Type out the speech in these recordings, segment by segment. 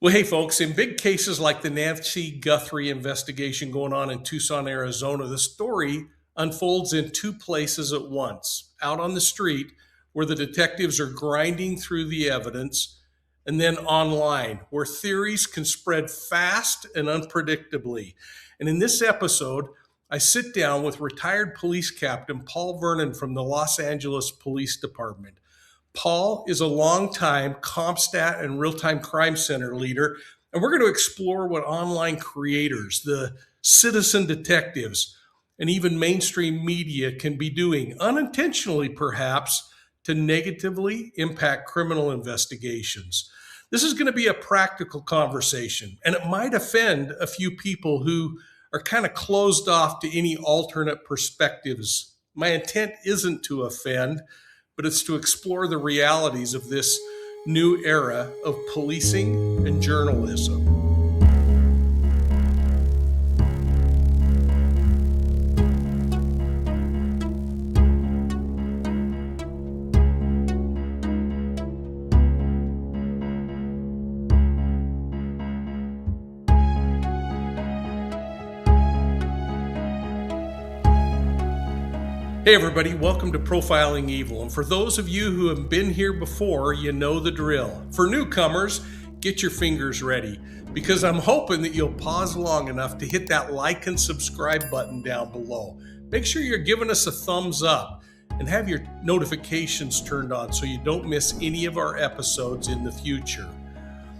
Well, hey, folks, in big cases like the Nancy Guthrie investigation going on in Tucson, Arizona, the story unfolds in two places at once: out on the street, where the detectives are grinding through the evidence, and then online, where theories can spread fast and unpredictably. And in this episode, I sit down with retired police captain Paul Vernon from the Los Angeles Police Department. Paul is a longtime Compstat and real-time crime center leader, and we're going to explore what online creators, the citizen detectives, and even mainstream media can be doing, unintentionally perhaps, to negatively impact criminal investigations. This is going to be a practical conversation, and it might offend a few people who are kind of closed off to any alternate perspectives. My intent isn't to offend, but it's to explore the realities of this new era of policing and journalism. Hey everybody, welcome to Profiling Evil. And for those of you who have been here before, you know the drill. For newcomers, get your fingers ready, because I'm hoping that you'll pause long enough to hit that like and subscribe button down below. Make sure you're giving us a thumbs up and have your notifications turned on so you don't miss any of our episodes in the future.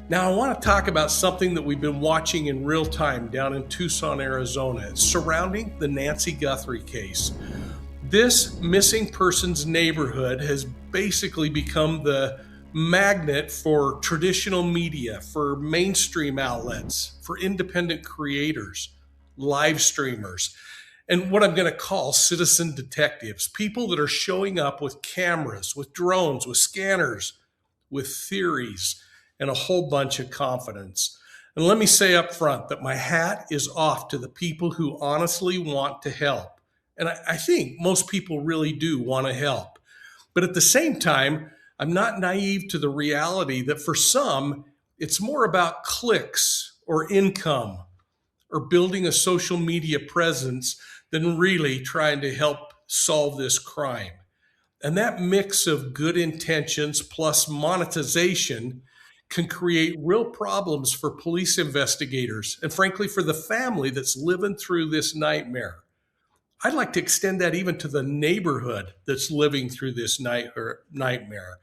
Now, I want to talk about something that we've been watching in real time down in Tucson, Arizona. It's surrounding the Nancy Guthrie case. This missing persons neighborhood has basically become the magnet for traditional media, for mainstream outlets, for independent creators, live streamers, and what I'm going to call citizen detectives, people that are showing up with cameras, with drones, with scanners, with theories, and a whole bunch of confidence. And let me say up front that my hat is off to the people who honestly want to help. And I think most people really do want to help. But at the same time, I'm not naive to the reality that for some, it's more about clicks or income or building a social media presence than really trying to help solve this crime. And that mix of good intentions plus monetization can create real problems for police investigators and, frankly, for the family that's living through this nightmare. I'd like to extend that even to the neighborhood that's living through this nightmare.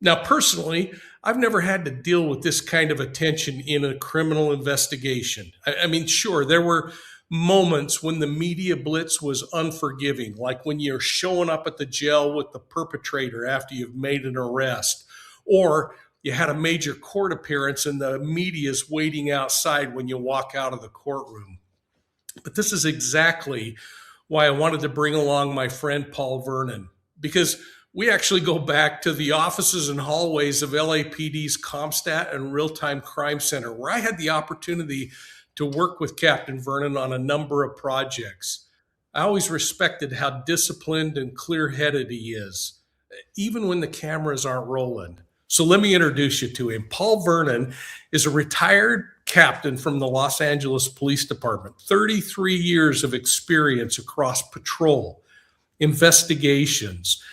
Now, personally, I've never had to deal with this kind of attention in a criminal investigation. I mean, sure, there were moments when the media blitz was unforgiving, like when you're showing up at the jail with the perpetrator after you've made an arrest, or you had a major court appearance and the media's waiting outside when you walk out of the courtroom. But this is exactly why I wanted to bring along my friend Paul Vernon, because we actually go back to the offices and hallways of LAPD's Compstat and Real-Time Crime Center, where I had the opportunity to work with Captain Vernon on a number of projects. I always respected how disciplined and clear-headed he is, even when the cameras aren't rolling. So let me introduce you to him. Paul Vernon is a retired captain from the Los Angeles Police Department, 33 years of experience across patrol, investigations,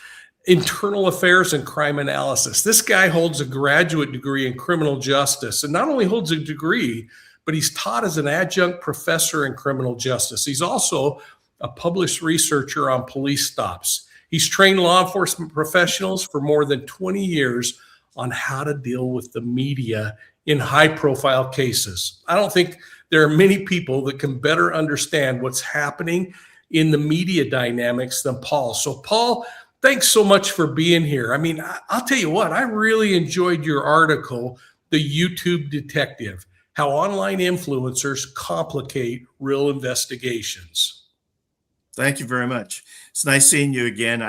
internal affairs, and crime analysis. This guy holds a graduate degree in criminal justice, and not only holds a degree, but he's taught as an adjunct professor in criminal justice. He's also a published researcher on police stops. He's trained law enforcement professionals for more than 20 years on how to deal with the media in high-profile cases. I don't think there are many people that can better understand what's happening in the media dynamics than Paul. So, Paul, thanks so much for being here. I mean, I'll tell you what, I really enjoyed your article, The YouTube Detective: How Online Influencers Complicate Real Investigations. Thank you very much. It's nice seeing you again.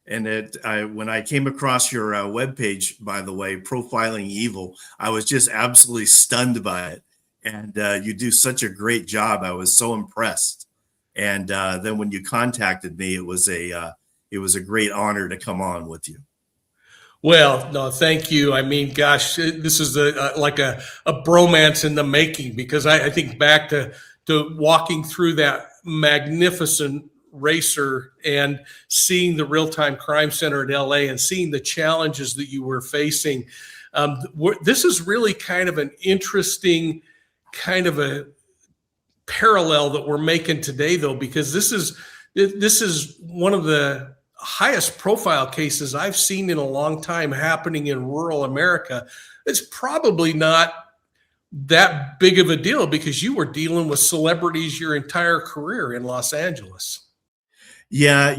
When I came across your webpage, by the way, Profiling Evil, I was just absolutely stunned by it. And you do such a great job. I was so impressed. And then when you contacted me, it was a great honor to come on with you. Well, no, thank you. I mean, gosh, this is like a bromance in the making, because I think back to walking through that magnificent racer and seeing the real time crime center in LA and seeing the challenges that you were facing. This is really kind of an interesting kind of a parallel that we're making today, though, because this is one of the highest profile cases I've seen in a long time happening in rural America. It's probably not that big of a deal because you were dealing with celebrities your entire career in Los Angeles. Yeah,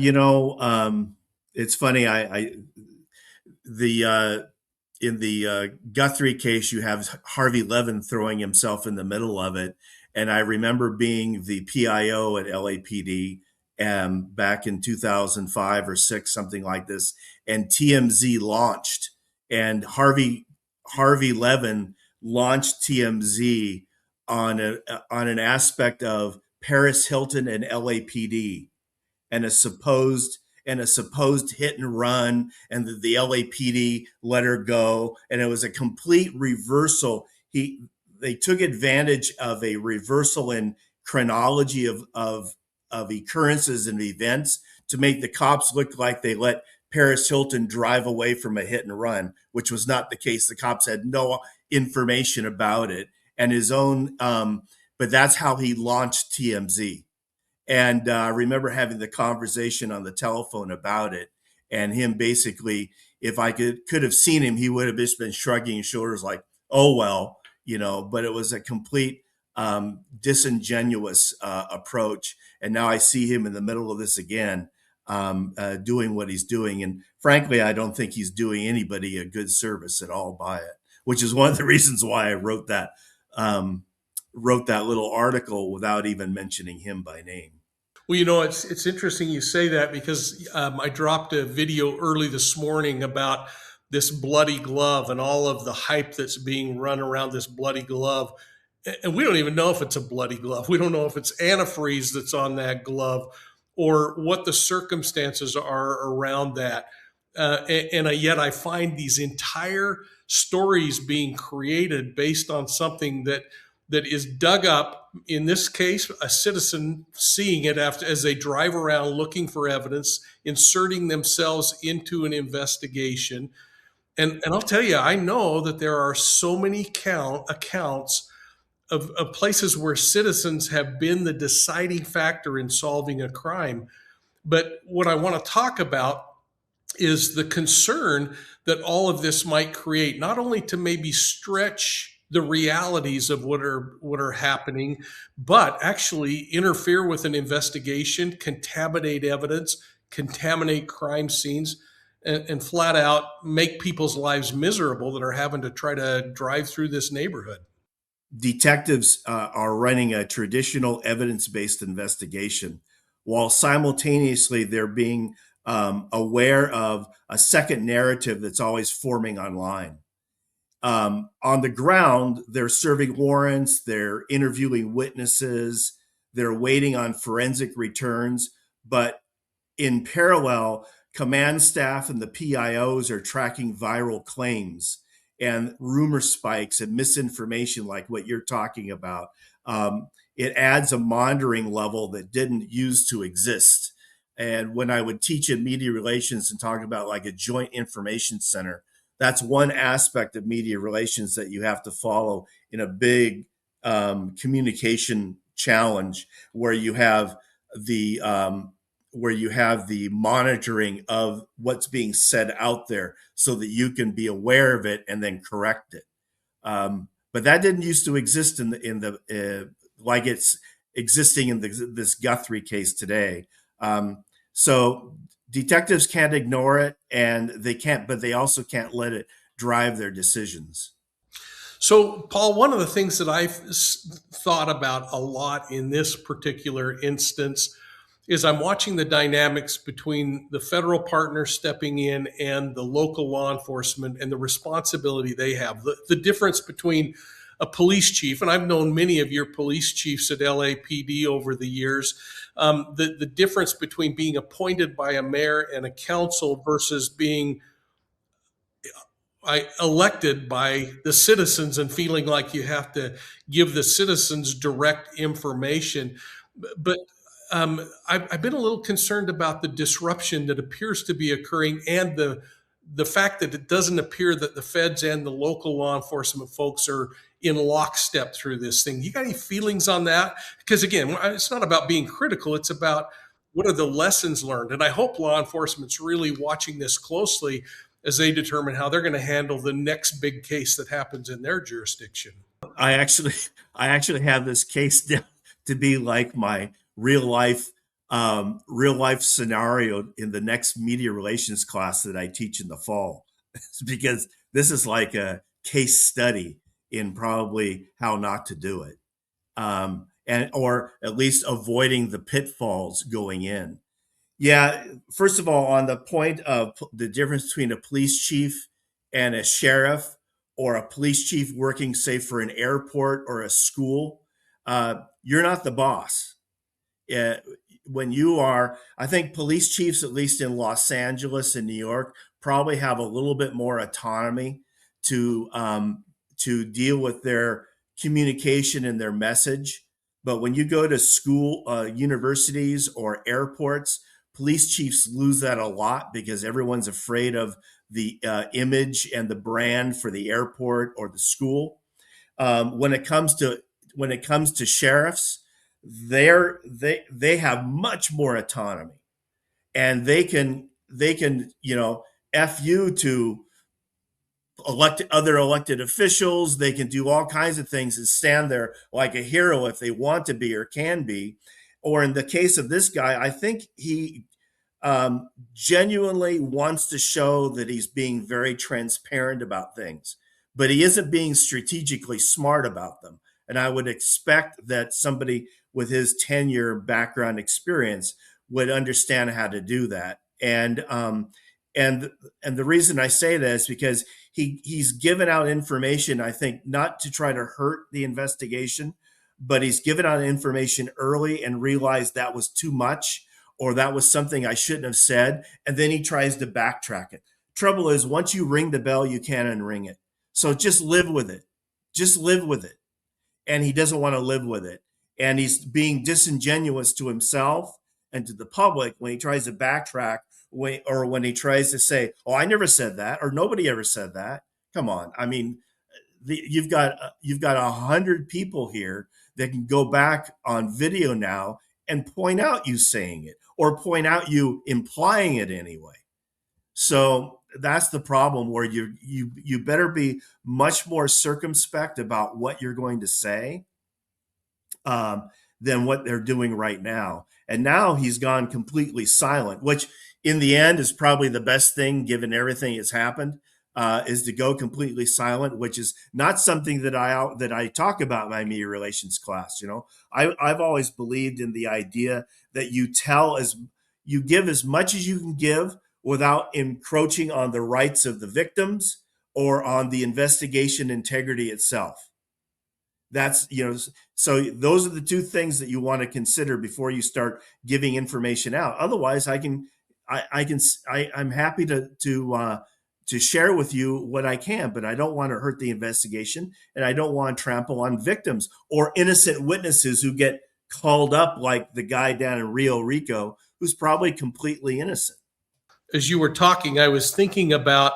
it's funny. I the in the Guthrie case, you have Harvey Levin throwing himself in the middle of it, and I remember being the PIO at LAPD back in 2005 or six, something like this, and TMZ launched, and Harvey Levin launched TMZ on an aspect of Paris Hilton and LAPD and a supposed hit and run, and the LAPD let her go, and it was a complete reversal. They took advantage of a reversal in chronology of occurrences and events to make the cops look like they let Paris Hilton drive away from a hit and run, which was not the case. The cops had no information about it, and his own. But that's how he launched TMZ. And I remember having the conversation on the telephone about it, and him basically, if I could have seen him, he would have just been shrugging his shoulders like, "Oh well," But it was a complete disingenuous approach. And now I see him in the middle of this again, doing what he's doing. And frankly, I don't think he's doing anybody a good service at all by it, which is one of the reasons why I wrote that little article without even mentioning him by name. Well, it's interesting you say that because I dropped a video early this morning about this bloody glove and all of the hype that's being run around this bloody glove. And we don't even know if it's a bloody glove. We don't know if it's antifreeze that's on that glove or what the circumstances are around that. And yet I find these entire stories being created based on something that is dug up. In this case, a citizen seeing it after as they drive around looking for evidence, inserting themselves into an investigation. And I'll tell you, I know that there are so many accounts of places where citizens have been the deciding factor in solving a crime. But what I want to talk about is the concern that all of this might create, not only to maybe stretch the realities of what are happening, but actually interfere with an investigation, contaminate evidence, contaminate crime scenes, and flat out make people's lives miserable that are having to try to drive through this neighborhood. Detectives are running a traditional evidence-based investigation while simultaneously they're being aware of a second narrative that's always forming online. On the ground, they're serving warrants, they're interviewing witnesses, they're waiting on forensic returns, but in parallel, command staff and the PIOs are tracking viral claims and rumor spikes and misinformation like what you're talking about. It adds a monitoring level that didn't used to exist. And when I would teach in media relations and talk about like a joint information center, that's one aspect of media relations that you have to follow in a big communication challenge where you have the monitoring of what's being said out there so that you can be aware of it and then correct it. But that didn't used to exist in the like it's existing in this Guthrie case today. So detectives can't ignore it, and but they also can't let it drive their decisions. So, Paul, one of the things that I've thought about a lot in this particular instance is I'm watching the dynamics between the federal partners stepping in and the local law enforcement and the responsibility they have. The difference between a police chief, and I've known many of your police chiefs at LAPD over the years, the difference between being appointed by a mayor and a council versus being elected by the citizens and feeling like you have to give the citizens direct information. But I've been a little concerned about the disruption that appears to be occurring, and the fact that it doesn't appear that the feds and the local law enforcement folks are in lockstep through this thing. You got any feelings on that? Because again, it's not about being critical. It's about what are the lessons learned. And I hope law enforcement's really watching this closely as they determine how they're going to handle the next big case that happens in their jurisdiction. I actually have this case down to be like my real life scenario in the next media relations class that I teach in the fall, because this is like a case study in probably how not to do it, and or at least avoiding the pitfalls going in. Yeah, first of all, on the point of the difference between a police chief and a sheriff, or a police chief working, say, for an airport or a school, you're not the boss. When you are, I think police chiefs, at least in Los Angeles and New York, probably have a little bit more autonomy to deal with their communication and their message. But when you go to school, universities, or airports, police chiefs lose that a lot because everyone's afraid of the image and the brand for the airport or the school. When it comes to sheriffs, they have much more autonomy, and they can F you to other elected officials. They can do all kinds of things and stand there like a hero if they want to be or can be. Or in the case of this guy, I think he genuinely wants to show that he's being very transparent about things, but he isn't being strategically smart about them. And I would expect that somebody with his 10-year background experience would understand how to do that. And the reason I say that is because he's given out information, I think, not to try to hurt the investigation, but he's given out information early and realized that was too much, or that was something I shouldn't have said. And then he tries to backtrack it. Trouble is, once you ring the bell, you can't unring it. So just live with it. Just live with it. And he doesn't want to live with it. And he's being disingenuous to himself and to the public when he tries to backtrack, or when he tries to say, oh, I never said that, or nobody ever said that. Come on. I mean, you've got 100 people here that can go back on video now and point out you saying it, or point out you implying it anyway. So that's the problem, where you better be much more circumspect about what you're going to say than what they're doing right now. And now he's gone completely silent, which in the end is probably the best thing, given everything that's happened, is to go completely silent, which is not something that I talk about in my media relations class. I've always believed in the idea that you give as much as you can give without encroaching on the rights of the victims or on the investigation integrity itself. That's, so those are the two things that you want to consider before you start giving information out. Otherwise, I'm happy to share with you what I can, but I don't want to hurt the investigation, and I don't want to trample on victims or innocent witnesses who get called up, like the guy down in Rio Rico, who's probably completely innocent. As you were talking, I was thinking about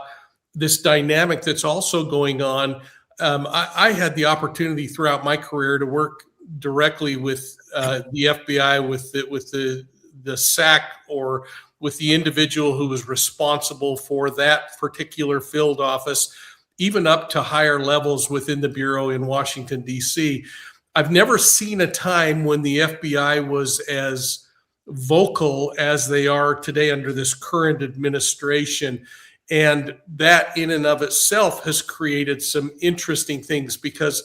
this dynamic that's also going on. I had the opportunity throughout my career to work directly with the FBI, with the SAC, or with the individual who was responsible for that particular field office, even up to higher levels within the Bureau in Washington, D.C. I've never seen a time when the FBI was as vocal as they are today under this current administration. And that in and of itself has created some interesting things, because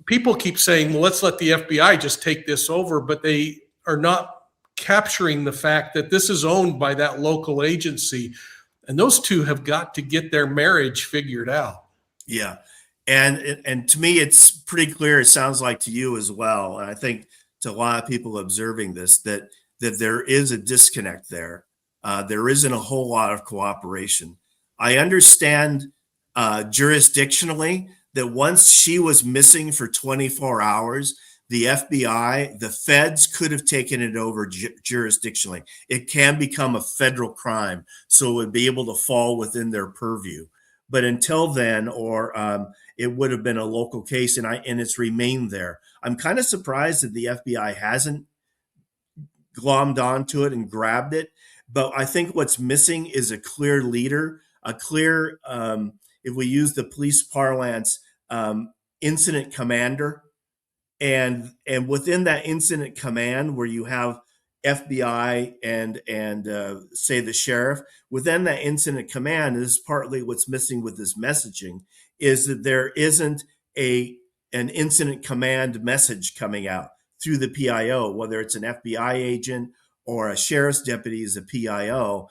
people keep saying, well, let's let the FBI just take this over, but they are not capturing the fact that this is owned by that local agency, and those two have got to get their marriage figured out. Yeah. And to me, it's pretty clear. It sounds like to you as well. And I think to a lot of people observing this, that there is a disconnect there. There isn't a whole lot of cooperation. I understand jurisdictionally, that once she was missing for 24 hours, the FBI, the feds could have taken it over jurisdictionally. It can become a federal crime, so it would be able to fall within their purview. But until then, it would have been a local case, and it's remained there. I'm kind of surprised that the FBI hasn't glommed onto it and grabbed it. But I think what's missing is a clear leader, a clear, if we use the police parlance, incident commander. And within that incident command, where you have FBI and say the sheriff, within that incident command, and this is partly what's missing with this messaging, is that there isn't an incident command message coming out through the PIO, whether it's an FBI agent or a sheriff's deputy as a PIO.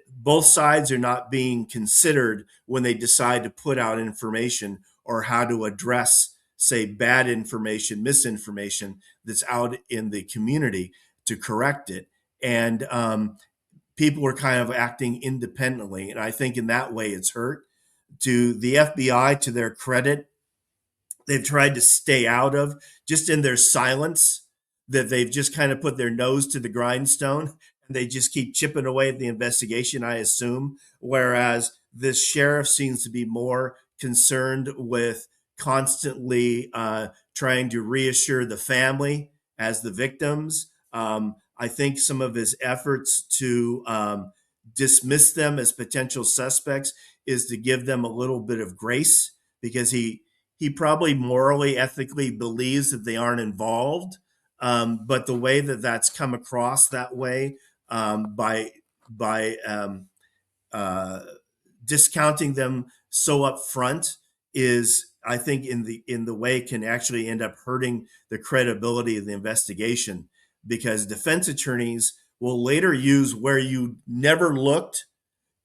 Both sides are not being considered when they decide to put out information or how to address, say, bad information, misinformation that's out in the community to correct it. And people are kind of acting independently. And I think in that way it's hurt. To the FBI, to their credit, they've tried to stay out of, just in their silence, that they've just kind of put their nose to the grindstone and they just keep chipping away at the investigation, I assume. Whereas this sheriff seems to be more concerned with constantly trying to reassure the family as the victims. I think some of his efforts to dismiss them as potential suspects is to give them a little bit of grace, because he probably morally, ethically believes that they aren't involved. But the way that that's come across that way, by discounting them so up front, is, I think, in the way can actually end up hurting the credibility of the investigation, because defense attorneys will later use where you never looked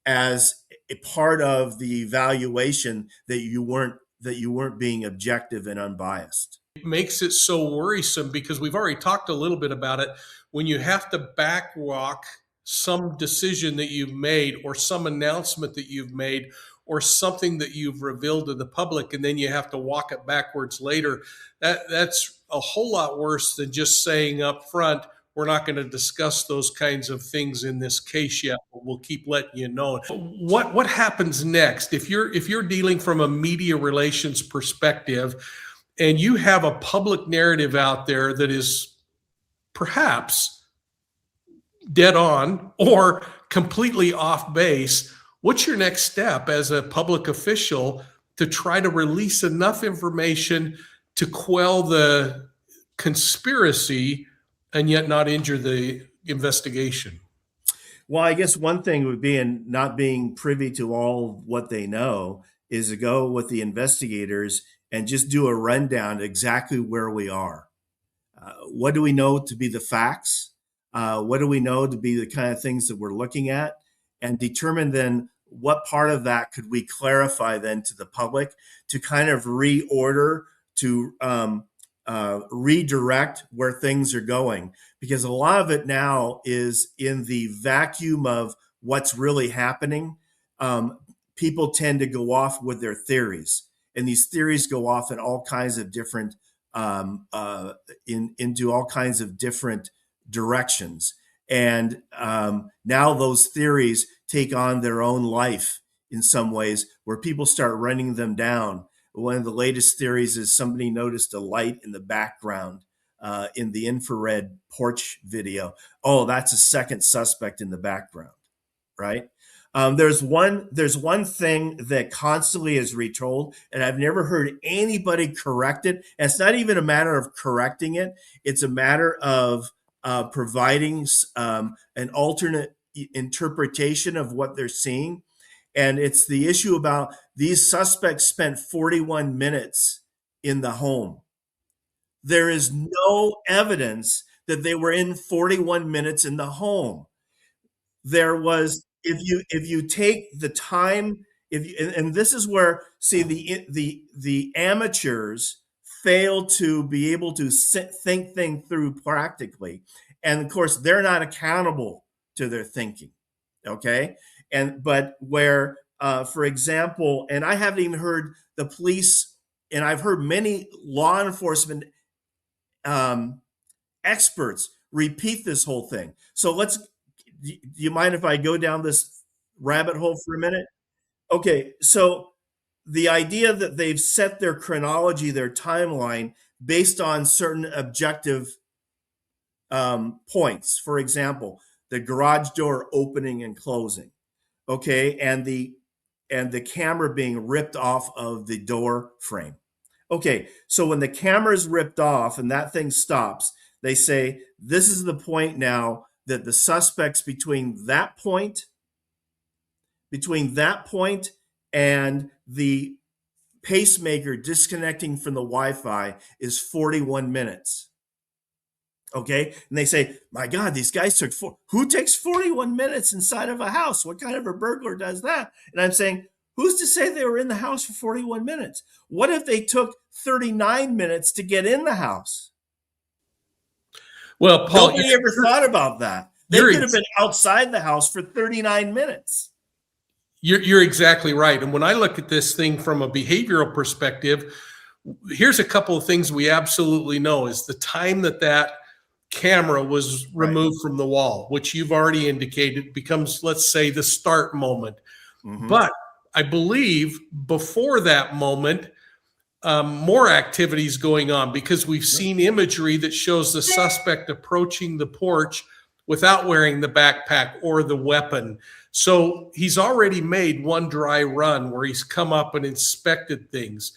as a part of the evaluation that you weren't being objective and unbiased. It makes it so worrisome because we've already talked a little bit about it. When you have to backwalk some decision that you've made or some announcement that you've made or something that you've revealed to the public, and then you have to walk it backwards later, that's a whole lot worse than just saying up front, we're not going to discuss those kinds of things in this case yet, but we'll keep letting you know. What happens next if you're dealing from a media relations perspective and you have a public narrative out there that is perhaps dead on or completely off base? What's your next step as a public official to try to release enough information to quell the conspiracy and yet not injure the investigation? Well, I guess one thing would be, in not being privy to all what they know, is to go with the investigators and just do a rundown exactly where we are. What do we know to be the facts? What do we know to be the kind of things that we're looking at? And determine then what part of that could we clarify then to the public to kind of reorder, to redirect where things are going. Because a lot of it now is in the vacuum of what's really happening. People tend to go off with their theories, and these theories go off in all kinds of different into all kinds of different directions. And now those theories take on their own life in some ways, where people start running them down. One of the latest theories is somebody noticed a light in the background in the infrared porch video. Oh, that's a second suspect in the background, right? There's one thing that constantly is retold, and I've never heard anybody correct it. And it's not even a matter of correcting it. It's a matter of providing an alternate interpretation of what they're seeing. And it's the issue about these suspects spent 41 minutes in the home. There is no evidence that they were in 41 minutes in the home. There was, if you take the time, and this is where, see, the amateurs fail to be able to think things through practically. And of course, they're not accountable to their thinking. Okay. But where For example, and I haven't even heard the police, and I've heard many law enforcement experts repeat this whole thing. So do you mind if I go down this rabbit hole for a minute? Okay, so the idea that they've set their chronology, their timeline, based on certain objective points. For example, the garage door opening and closing, okay, and the camera being ripped off of the door frame. Okay, so when the camera is ripped off and that thing stops, they say this is the point now that the suspects between that point and the pacemaker disconnecting from the Wi-Fi is 41 minutes. Okay, and they say, my God, these guys who takes 41 minutes inside of a house? What kind of a burglar does that? And I'm saying, who's to say they were in the house for 41 minutes? What if they took 39 minutes to get in the house? Well, Paul, nobody ever thought about that. They could have been outside the house for 39 minutes. You're exactly right. And when I look at this thing from a behavioral perspective, here's a couple of things we absolutely know is the time that camera was removed from the wall, which you've already indicated becomes, let's say, the start moment. Mm-hmm. But I believe before that moment, more activities going on because we've seen imagery that shows the suspect approaching the porch without wearing the backpack or the weapon. So he's already made one dry run where he's come up and inspected things.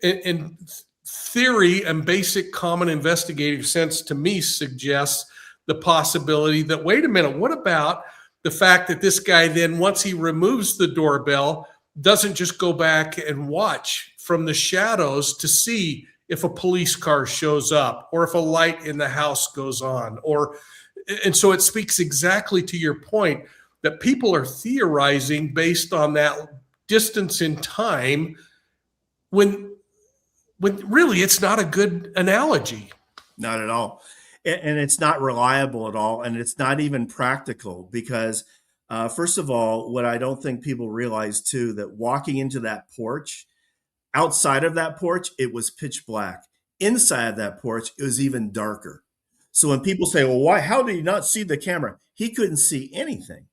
And theory and basic common investigative sense to me suggests the possibility that, wait a minute, what about the fact that this guy then, once he removes the doorbell, doesn't just go back and watch from the shadows to see if a police car shows up or if a light in the house goes on, and so it speaks exactly to your point that people are theorizing based on that distance in time when really it's not a good analogy. Not at all. And it's not reliable at all. And it's not even practical because, first of all, what I don't think people realize too, that walking into that porch, outside of that porch, it was pitch black. Inside of that porch, it was even darker. So when people say, well, why? How did you not see the camera? He couldn't see anything.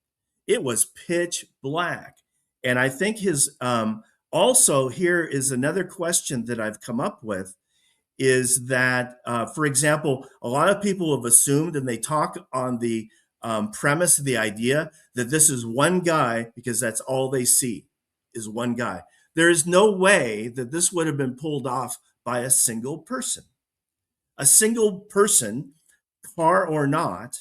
It was pitch black. And I think also here is another question that I've come up with is that, for example, a lot of people have assumed and they talk on the premise of the idea that this is one guy because that's all they see is one guy. There is no way that this would have been pulled off by a single person. A single person, car or not,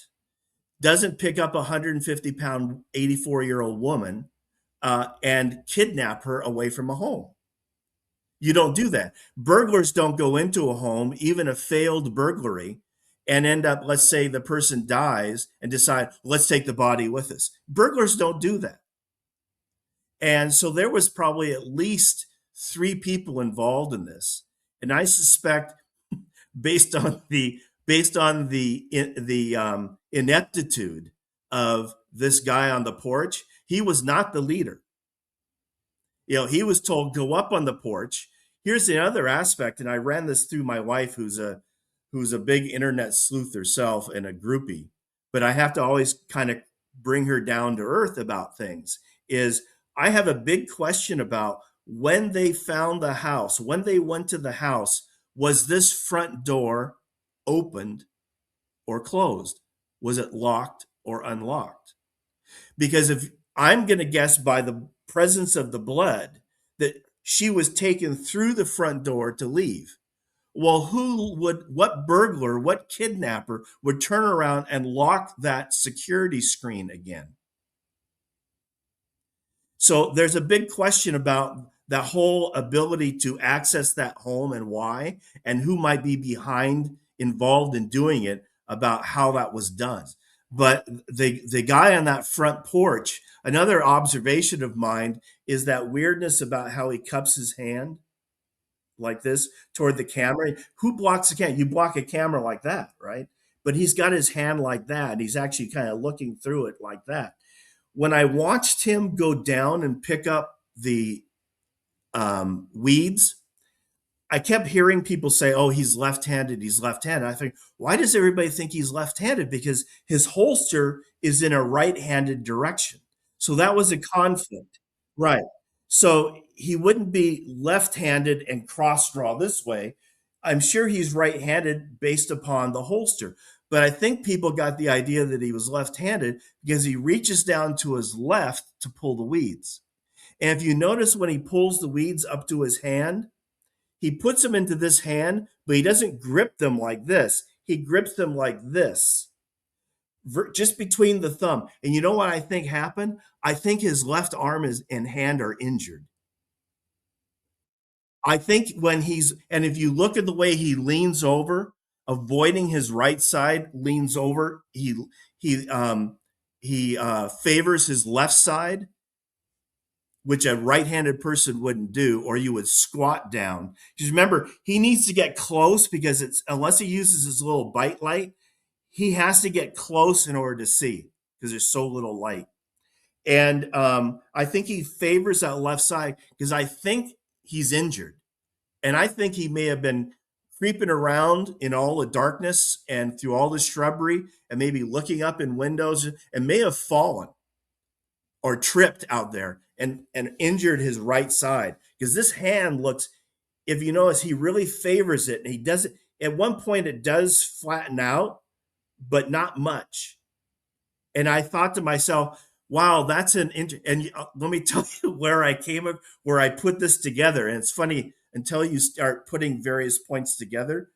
doesn't pick up a 150-pound, 84-year-old woman and kidnap her away from a home. You don't do that. Burglars don't go into a home, even a failed burglary, and end up, let's say the person dies and decide, let's take the body with us. Burglars don't do that. And so there was probably at least 3 people involved in this. And I suspect based on the ineptitude of this guy on the porch, he was not the leader. He was told, go up on the porch. Here's the other aspect, and I ran this through my wife, who's a big internet sleuth herself and a groupie, but I have to always kind of bring her down to earth about things, is I have a big question about when they found the house, when they went to the house, was this front door opened or closed? Was it locked or unlocked? Because if I'm going to guess by the presence of the blood that she was taken through the front door to leave. Well, what burglar, what kidnapper would turn around and lock that security screen again? So there's a big question about that whole ability to access that home and why, and who might be involved in doing it, about how that was done. But the guy on that front porch, another observation of mine is that weirdness about how he cups his hand like this toward the camera. Who blocks the camera? You block a camera like that, right? But he's got his hand like that. He's actually kind of looking through it like that. when I watched him go down and pick up the weeds, I kept hearing people say, "Oh, he's left-handed. He's left-handed." I think, why does everybody think he's left-handed? Because his holster is in a right-handed direction. So that was a conflict, right? So he wouldn't be left-handed and cross draw this way. I'm sure he's right-handed based upon the holster. But I think people got the idea that he was left-handed because he reaches down to his left to pull the weeds. And if you notice when he pulls the weeds up to his hand, he puts them into this hand, but he doesn't grip them like this. He grips them like this, just between the thumb. And you know what I think happened? I think his left arm and hand are injured. I think and if you look at the way he leans over, avoiding his right side, leans over, he favors his left side, which a right-handed person wouldn't do, or you would squat down. Because remember, he needs to get close because unless he uses his little bite light, he has to get close in order to see because there's so little light. And I think he favors that left side because I think he's injured. And I think he may have been creeping around in all the darkness and through all the shrubbery and maybe looking up in windows and may have fallen or tripped out there and injured his right side. Because this hand looks, if you notice, he really favors it. And he does it. At one point, it does flatten out, but not much. And I thought to myself, wow, that's and let me tell you where I put this together. And it's funny until you start putting various points together.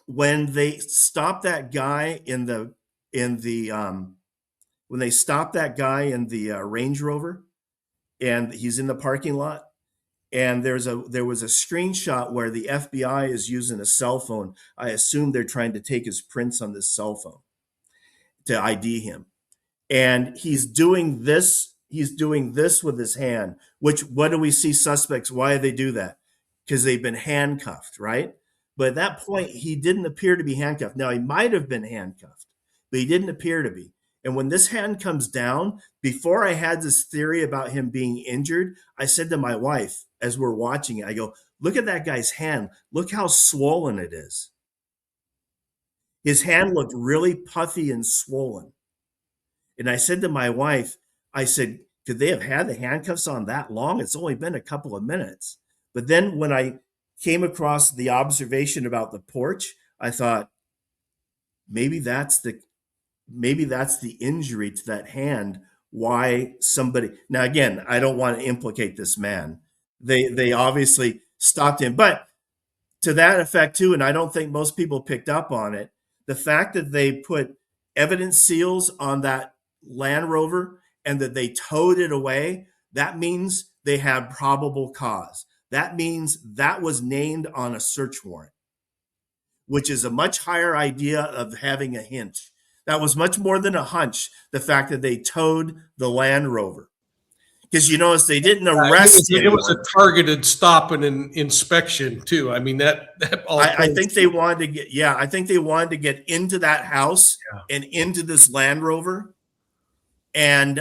When they stopped that guy when they stopped that guy in the Range Rover, and he's in the parking lot, and there was a screenshot where the FBI is using a cell phone. I assume they're trying to take his prints on this cell phone to ID him. And he's doing this with his hand, which, what do we see suspects? Why do they do that? Because they've been handcuffed, right? But at that point, he didn't appear to be handcuffed. Now, he might have been handcuffed, but he didn't appear to be. And when this hand comes down, before I had this theory about him being injured, I said to my wife, as we're watching it, I go, look at that guy's hand. Look how swollen it is. His hand looked really puffy and swollen. And I said to my wife, I said, could they have had the handcuffs on that long? It's only been a couple of minutes. But then when I came across the observation about the porch, I thought, maybe that's the injury to that hand. Why somebody, now again, I don't want to implicate this man. They obviously stopped him, but to that effect too, and I don't think most people picked up on it, the fact that they put evidence seals on that Land Rover and that they towed it away, that means they had probable cause. That means that was named on a search warrant, which is a much higher idea of having a hint. That was much more than a hunch, the fact that they towed the Land Rover. Because you notice they didn't arrest anyone. It was a targeted stop and an inspection too. I mean, that all I think they wanted to get, I think they wanted to get into that house and into this Land Rover. And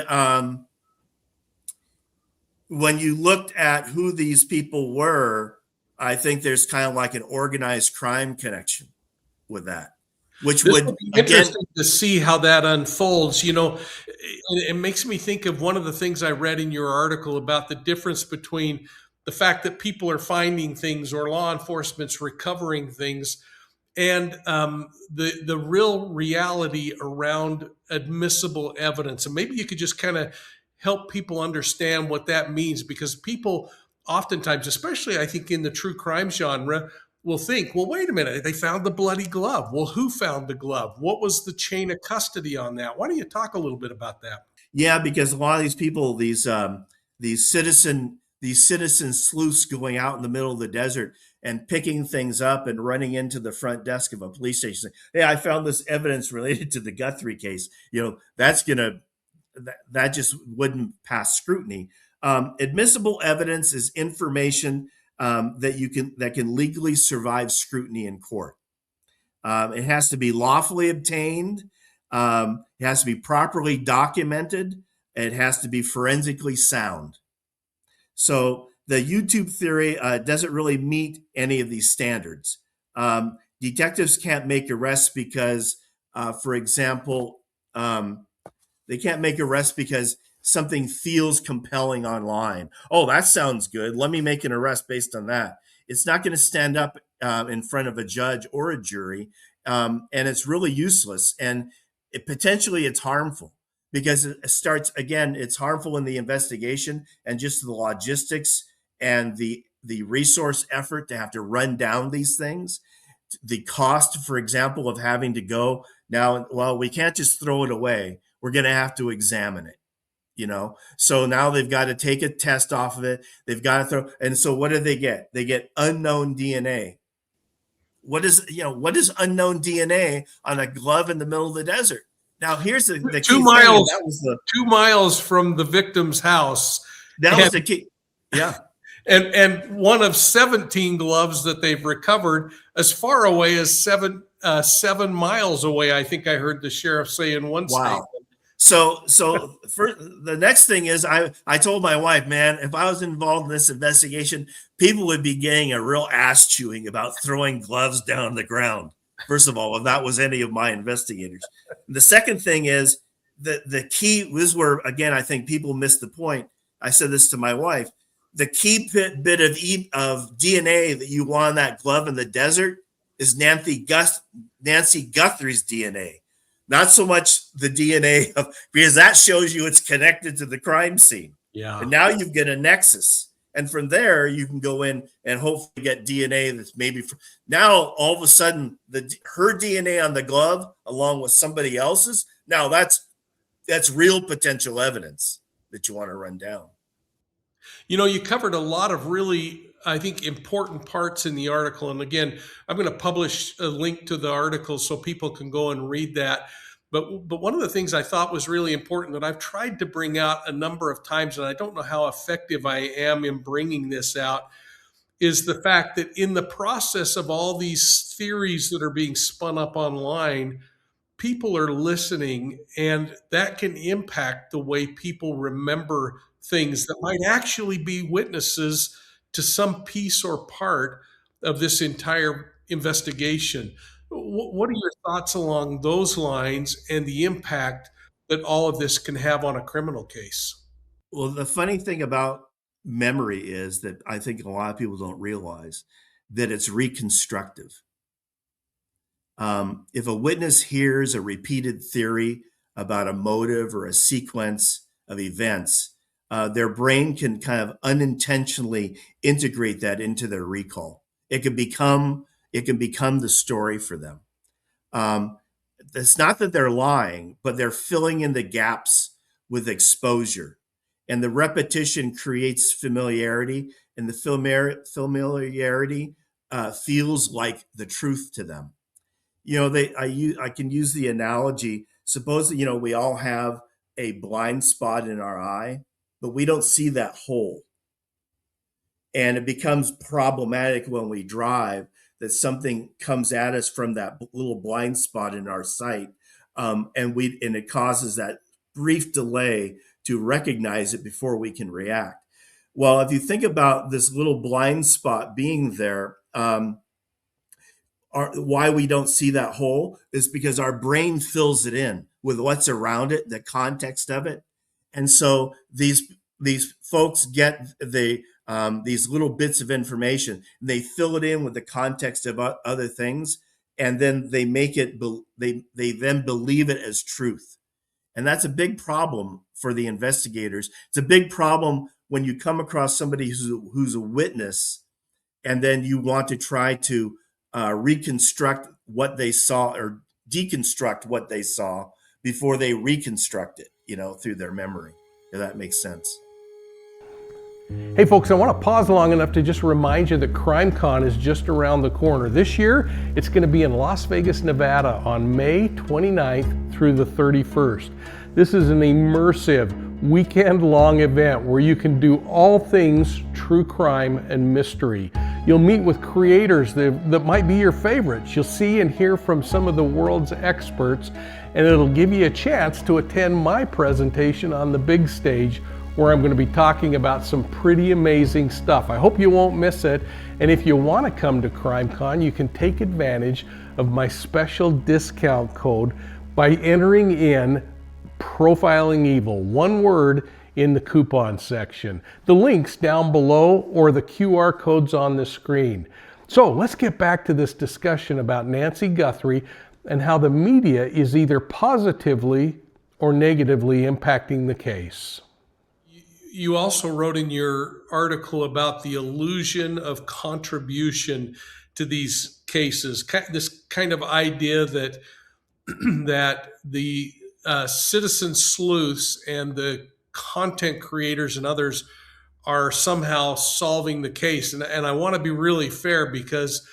when you looked at who these people were, I think there's kind of like an organized crime connection with that. Which would be interesting to see how that unfolds. You know, it makes me think of one of the things I read in your article about the difference between the fact that people are finding things or law enforcement's recovering things and the real reality around admissible evidence. And maybe you could just kind of help people understand what that means, because people oftentimes, especially I think in the true crime genre, will think, well, wait a minute, they found the bloody glove. Well, who found the glove? What was the chain of custody on that? Why don't you talk a little bit about that? Yeah, because a lot of these people, these citizen sleuths going out in the middle of the desert and picking things up and running into the front desk of a police station saying, hey, I found this evidence related to the Guthrie case. You know, that just wouldn't pass scrutiny. Admissible evidence is information that can legally survive scrutiny in court. It has to be lawfully obtained. It has to be properly documented. It has to be forensically sound. So the YouTube theory doesn't really meet any of these standards. Detectives can't make arrests because, for example, they can't make arrests because something feels compelling online. Oh, that sounds good. Let me make an arrest based on that. It's not going to stand up in front of a judge or a jury, and it's really useless. And potentially it's harmful because it starts, again, it's harmful in the investigation and just the logistics and the resource effort to have to run down these things. The cost, for example, of having to go now, well, we can't just throw it away. We're going to have to examine it, So now they've got to take a test off of it. They've got to throw. And so what do they get? They get unknown DNA. What is unknown DNA on a glove in the middle of the desert? Now, here's the key 2 miles. That was 2 miles from the victim's house. That was the key. Yeah. And one of 17 gloves that they've recovered as far away as 7 miles away. I think I heard the sheriff say in one statement. So for the next thing is I told my wife, man, if I was involved in this investigation, people would be getting a real ass chewing about throwing gloves down on the ground. First of all, if that was any of my investigators. The second thing is the key, this is where, again, I think people miss the point. I said this to my wife. The key bit of DNA that you want on that glove in the desert is Nancy Guthrie's DNA. Not so much the DNA because that shows you it's connected to the crime scene. Yeah. And now you've got a nexus. And from there, you can go in and hopefully get DNA that's maybe now all of a sudden her DNA on the glove along with somebody else's. Now that's real potential evidence that you want to run down. You covered a lot of really, I think, important parts in the article. And again, I'm going to publish a link to the article so people can go and read that. But one of the things I thought was really important that I've tried to bring out a number of times, and I don't know how effective I am in bringing this out, is the fact that in the process of all these theories that are being spun up online, people are listening, and that can impact the way people remember things that might actually be witnesses to some piece or part of this entire investigation. What are your thoughts along those lines and the impact that all of this can have on a criminal case? Well, the funny thing about memory is that I think a lot of people don't realize that it's reconstructive. If a witness hears a repeated theory about a motive or a sequence of events, their brain can kind of unintentionally integrate that into their recall. It can become the story for them. It's not that they're lying, but they're filling in the gaps with exposure. And the repetition creates familiarity, and the familiarity feels like the truth to them. I can use the analogy. Suppose that, we all have a blind spot in our eye, but we don't see that hole. And it becomes problematic when we drive that something comes at us from that little blind spot in our sight. And it causes that brief delay to recognize it before we can react. Well, if you think about this little blind spot being there, why we don't see that hole is because our brain fills it in with what's around it, the context of it. And so these folks get these little bits of information, and they fill it in with the context of other things, and then they make it, they then believe it as truth. And that's a big problem for the investigators. It's a big problem when you come across somebody who's a witness, and then you want to try to reconstruct what they saw or deconstruct what they saw before they reconstruct it, through their memory. If that makes sense. Hey folks, I want to pause long enough to just remind you that CrimeCon is just around the corner. This year, it's going to be in Las Vegas, Nevada on May 29th through the 31st. This is an immersive, weekend-long event where you can do all things true crime and mystery. You'll meet with creators that might be your favorites. You'll see and hear from some of the world's experts, and it'll give you a chance to attend my presentation on the big stage, where I'm going to be talking about some pretty amazing stuff. I hope you won't miss it. And if you want to come to CrimeCon, you can take advantage of my special discount code by entering in Profiling Evil, one word, in the coupon section. The link's down below, or the QR code's on the screen. So let's get back to this discussion about Nancy Guthrie and how the media is either positively or negatively impacting the case. You also wrote in your article about the illusion of contribution to these cases, this kind of idea that that the citizen sleuths and the content creators and others are somehow solving the case. And I want to be really fair, because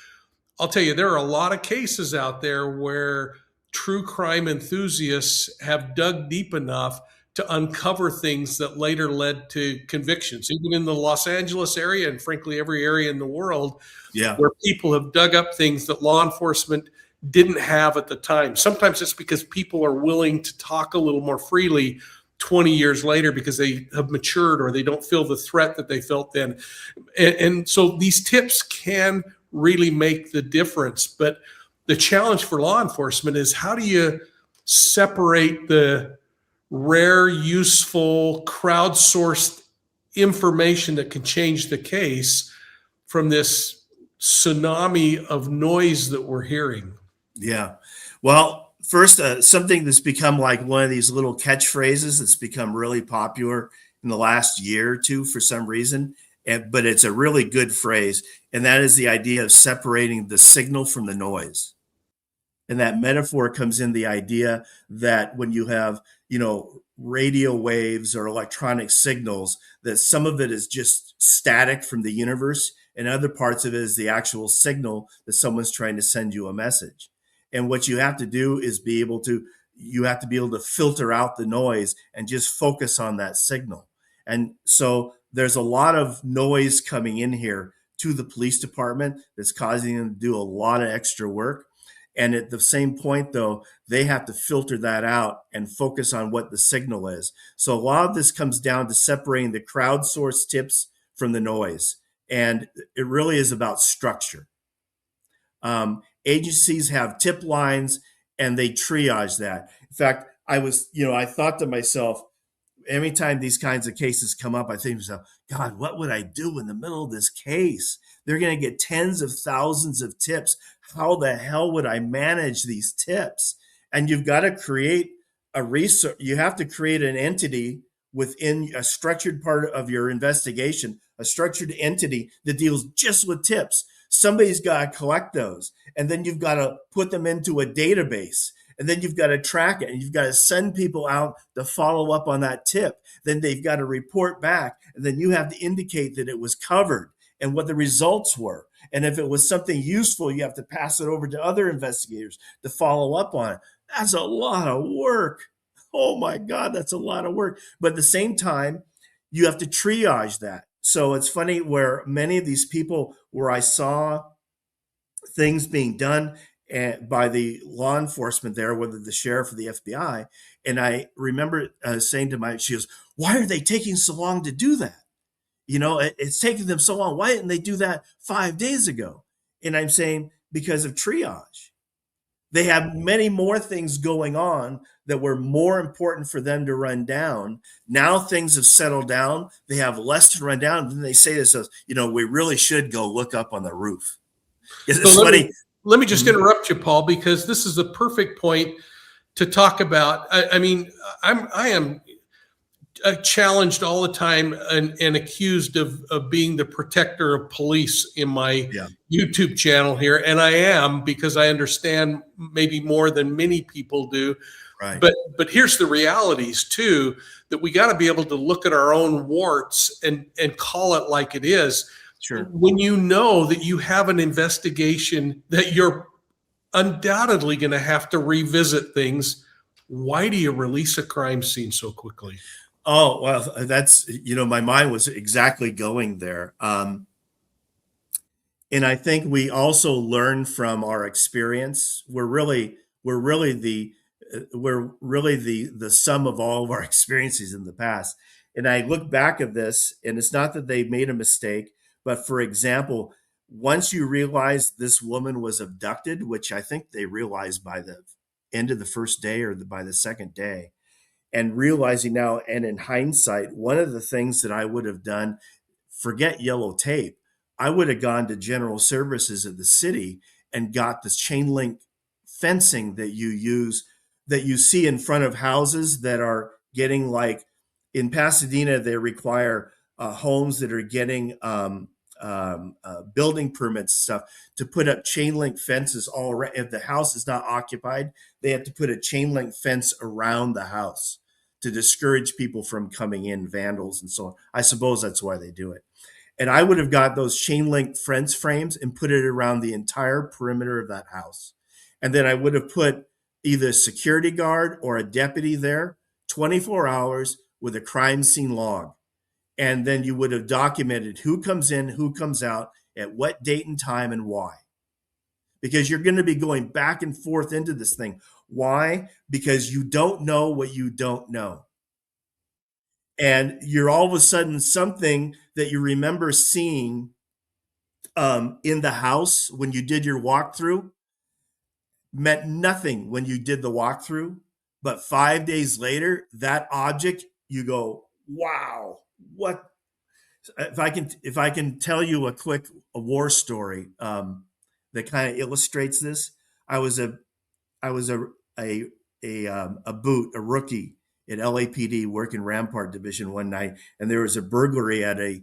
I'll tell you, there are a lot of cases out there where true crime enthusiasts have dug deep enough to uncover things that later led to convictions, even in the Los Angeles area and frankly every area in the world, where people have dug up things that law enforcement didn't have at the time. Sometimes it's because people are willing to talk a little more freely 20 years later because they have matured or they don't feel the threat that they felt then. And so these tips can really make the difference. But the challenge for law enforcement is, how do you separate the rare, useful, crowdsourced information that can change the case from this tsunami of noise that we're hearing? Yeah. Well, first, something that's become like one of these little catchphrases that's become really popular in the last year or two for some reason, but it's a really good phrase, and that is the idea of separating the signal from the noise. And that metaphor comes in the idea that when you have, radio waves or electronic signals, that some of it is just static from the universe, and other parts of it is the actual signal that someone's trying to send you a message. And what you have to do is you have to be able to filter out the noise and just focus on that signal. And so there's a lot of noise coming in here to the police department that's causing them to do a lot of extra work. And at the same point, though, they have to filter that out and focus on what the signal is. So a lot of this comes down to separating the crowdsourced tips from the noise. And it really is about structure. Agencies have tip lines and they triage that. In fact, I thought to myself, every time these kinds of cases come up, I think to myself, God, what would I do in the middle of this case? They're going to get tens of thousands of tips. How the hell would I manage these tips? And you've got to create a research. You have to create an entity within a structured part of your investigation, a structured entity that deals just with tips. Somebody's got to collect those. And then you've got to put them into a database. And then you've got to track it. And you've got to send people out to follow up on that tip. Then they've got to report back. And then you have to indicate that it was covered and what the results were. And if it was something useful, you have to pass it over to other investigators to follow up on it. That's a lot of work. Oh my God, that's a lot of work. But at the same time, you have to triage that. So it's funny where many of these people, where I saw things being done by the law enforcement there, whether the sheriff or the FBI, and I remember saying to she goes, why are they taking so long to do that? It's taking them so long. Why didn't they do that 5 days ago? And I'm saying, because of triage. They have many more things going on that were more important for them to run down. Now things have settled down. They have less to run down. And then they say to themselves, we really should go look up on the roof. It's funny. Let me just interrupt you, Paul, because this is the perfect point to talk about. I am challenged all the time and accused of being the protector of police in my YouTube channel here. And I am, because I understand maybe more than many people do. Right. But here's the realities too, that we got to be able to look at our own warts and call it like it is. Sure. When you know that you have an investigation that you're undoubtedly going to have to revisit things, why do you release a crime scene so quickly? Oh, well, that's, my mind was exactly going there. And I think we also learn from our experience. We're really the sum of all of our experiences in the past. And I look back at this, and it's not that they made a mistake, but for example, once you realize this woman was abducted, which I think they realized by the end of the first day or by the second day, and realizing now, and in hindsight, one of the things that I would have done, forget yellow tape, I would have gone to general services of the city and got this chain link fencing that you use, that you see in front of houses that are getting, like in Pasadena, they require homes that are getting building permits and stuff to put up chain link fences all around. If the house is not occupied, they have to put a chain link fence around the house to discourage people from coming in, vandals and so on. I suppose that's why they do it. And I would have got those chain link fence frames and put it around the entire perimeter of that house. And then I would have put either a security guard or a deputy there 24 hours with a crime scene log. And then you would have documented who comes in, who comes out, at what date and time, and why. Because you're going to be going back and forth into this thing. Why? Because you don't know what you don't know. And you're all of a sudden something that you remember seeing in the house when you did your walkthrough meant nothing when you did the walkthrough. But 5 days later, that object, you go, wow, what? If I can tell you a quick war story that kind of illustrates this. I was a rookie at LAPD working Rampart Division one night, and there was a burglary at a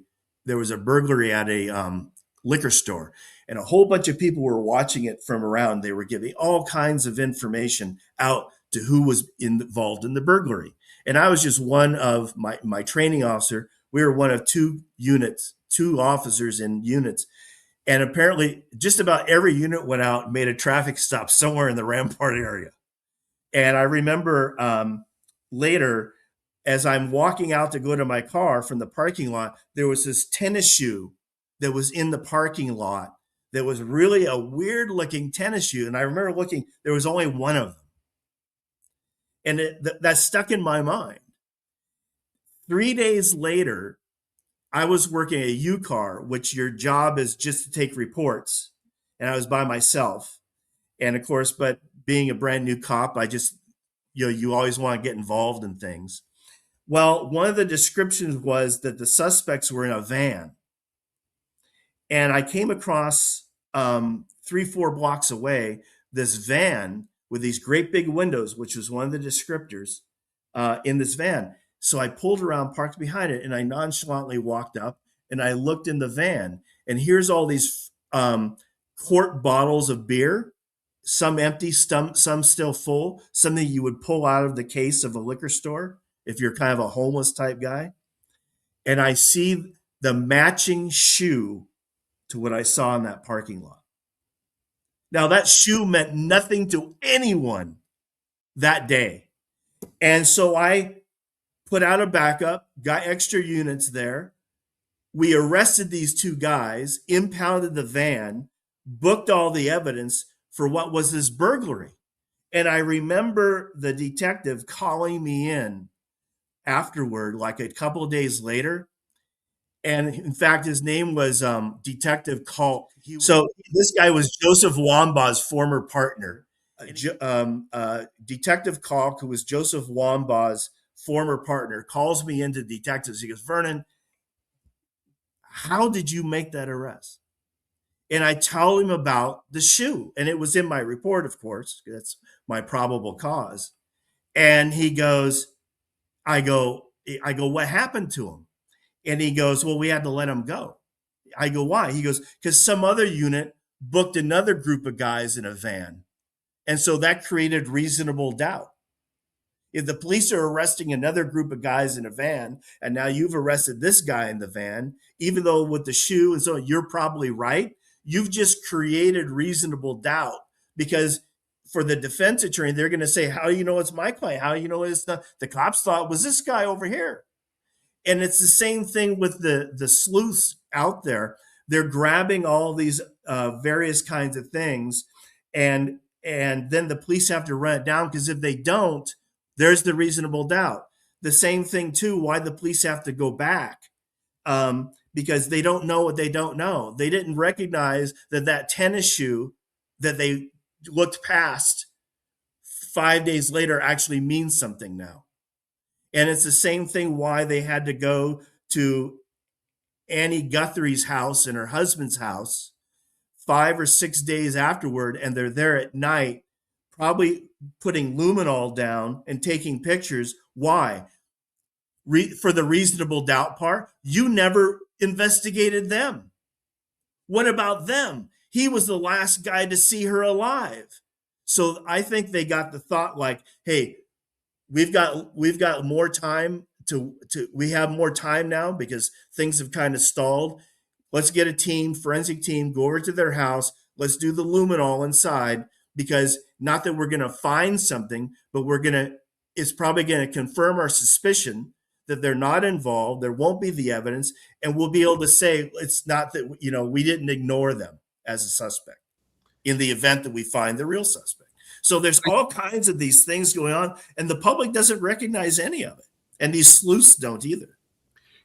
liquor store, and a whole bunch of people were watching it from around. They were giving all kinds of information out to who was involved in the burglary, and I was just one of my training officer. We were one of two officers in units. And apparently just about every unit went out and made a traffic stop somewhere in the Rampart area. And I remember later, as I'm walking out to go to my car from the parking lot, there was this tennis shoe that was in the parking lot that was really a weird looking tennis shoe. And I remember looking, there was only one of them. And that stuck in my mind. 3 days later, I was working a U-car, which your job is just to take reports. And I was by myself. And of course, but being a brand new cop, I just, you always want to get involved in things. Well, one of the descriptions was that the suspects were in a van. And I came across 3-4 blocks away, this van with these great big windows, which was one of the descriptors in this van. So I pulled around, parked behind it, and I nonchalantly walked up and I looked in the van. And here's all these quart bottles of beer, some empty, some still full, something you would pull out of the case of a liquor store if you're kind of a homeless type guy. And I see the matching shoe to what I saw in that parking lot. Now, that shoe meant nothing to anyone that day. And so I put out a backup, got extra units there. We arrested these two guys, impounded the van, booked all the evidence for what was this burglary. And I remember the detective calling me in afterward, like a couple of days later. And in fact, his name was Detective Call. So this guy was Joseph Wambaugh's former partner. Detective Kalk, who was Joseph Wambaugh's former partner, calls me into detectives. He goes, Vernon, how did you make that arrest? And I tell him about the shoe. And it was in my report, of course. That's my probable cause. And he goes, I go, what happened to him? And he goes, well, we had to let him go. I go, why? He goes, because some other unit booked another group of guys in a van. And so that created reasonable doubt. If the police are arresting another group of guys in a van, and now you've arrested this guy in the van, even though with the shoe and so on, you're probably right, you've just created reasonable doubt, because for the defense attorney, they're going to say, how do you know it's my client? How do you know it's not? The cops thought it was this guy over here. And it's the same thing with the sleuths out there. they're grabbing all these various kinds of things, and then the police have to run it down, because if they don't, there's the reasonable doubt. The same thing too, why the police have to go back, because they don't know what they don't know. They didn't recognize that tennis shoe that they looked past 5 days later actually means something now. And it's the same thing why they had to go to Annie Guthrie's house and her husband's house 5 or 6 days afterward, and they're there at night, probably putting luminol down and taking pictures. Why? For the reasonable doubt part. You never investigated them. What about them? He was the last guy to see her alive. So I think they got the thought like, hey, we've got more time we have more time now because things have kind of stalled. Let's get a forensic team, go over to their house. Let's do the luminol inside, because not that we're going to find something, but it's probably going to confirm our suspicion that they're not involved. There won't be the evidence, and we'll be able to say it's not that, we didn't ignore them as a suspect in the event that we find the real suspect. So there's all kinds of these things going on, and the public doesn't recognize any of it. And these sleuths don't either.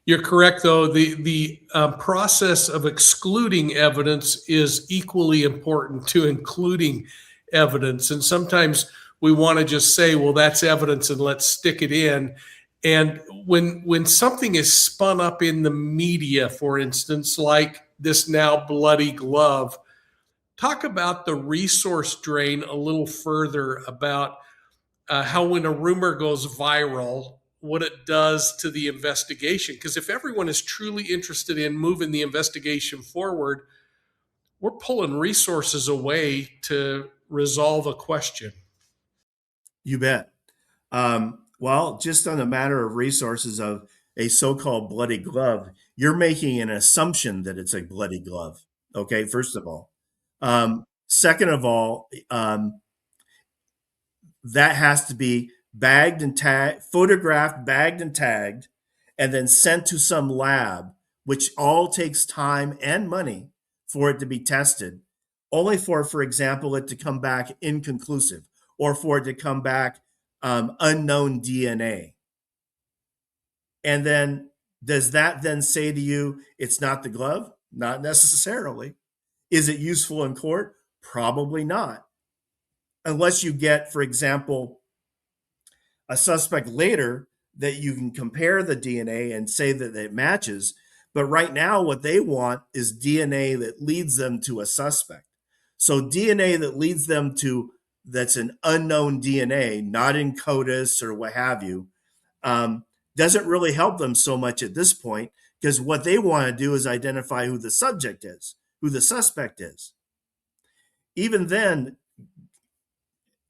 You're correct, though. The process of excluding evidence is equally important to including evidence. And sometimes we want to just say, well, that's evidence and let's stick it in. And when something is spun up in the media, for instance, like this now bloody glove, talk about the resource drain a little further, about how when a rumor goes viral, what it does to the investigation. Because if everyone is truly interested in moving the investigation forward, we're pulling resources away to resolve a question. You bet. Well, just on the matter of resources of a so-called bloody glove, you're making an assumption that it's a bloody glove. Okay, first of all. Second of all, that has to be bagged and tagged, photographed, bagged and tagged, and then sent to some lab, which all takes time and money for it to be tested, only for example, it to come back inconclusive, or for it to come back unknown DNA. And then does that then say to you it's not the glove? Not necessarily. Is it useful in court? Probably not. Unless you get, for example, a suspect later that you can compare the DNA and say that it matches. But right now, what they want is DNA that leads them to a suspect. So DNA that leads them to, that's an unknown DNA, not in CODIS or what have you, doesn't really help them so much at this point, because what they want to do is identify who the subject is, who the suspect is. Even then,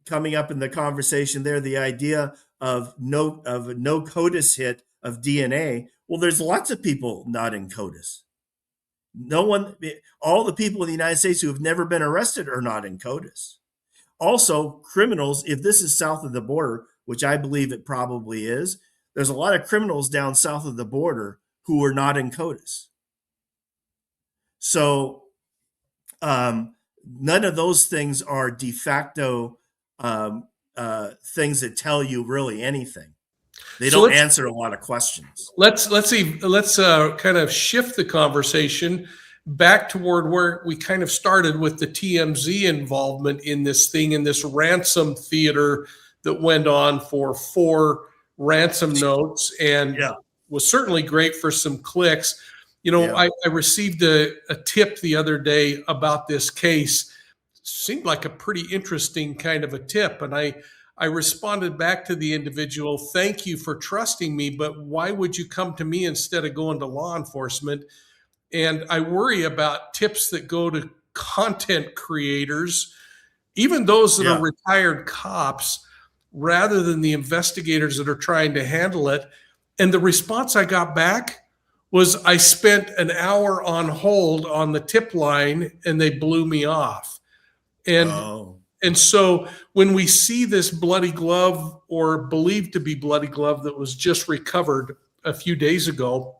coming up in the conversation there, the idea of no CODIS hit of DNA. Well, there's lots of people not in CODIS. All the people in the United States who have never been arrested are not in CODIS. Also, criminals, if this is south of the border, which I believe it probably is, there's a lot of criminals down south of the border who are not in CODIS. So none of those things are de facto things that tell you really anything. They don't answer a lot of questions. Let's kind of shift the conversation back toward where we kind of started with the TMZ involvement in this thing, in this ransom theater that went on for 4 ransom notes, and was certainly great for some clicks. I received a tip the other day about this case. Seemed like a pretty interesting kind of a tip. And I responded back to the individual, thank you for trusting me, but why would you come to me instead of going to law enforcement? And I worry about tips that go to content creators, even those that are retired cops, rather than the investigators that are trying to handle it. And the response I got back was, I spent an hour on hold on the tip line and they blew me off. And so when we see this bloody glove, or believed to be bloody glove, that was just recovered a few days ago,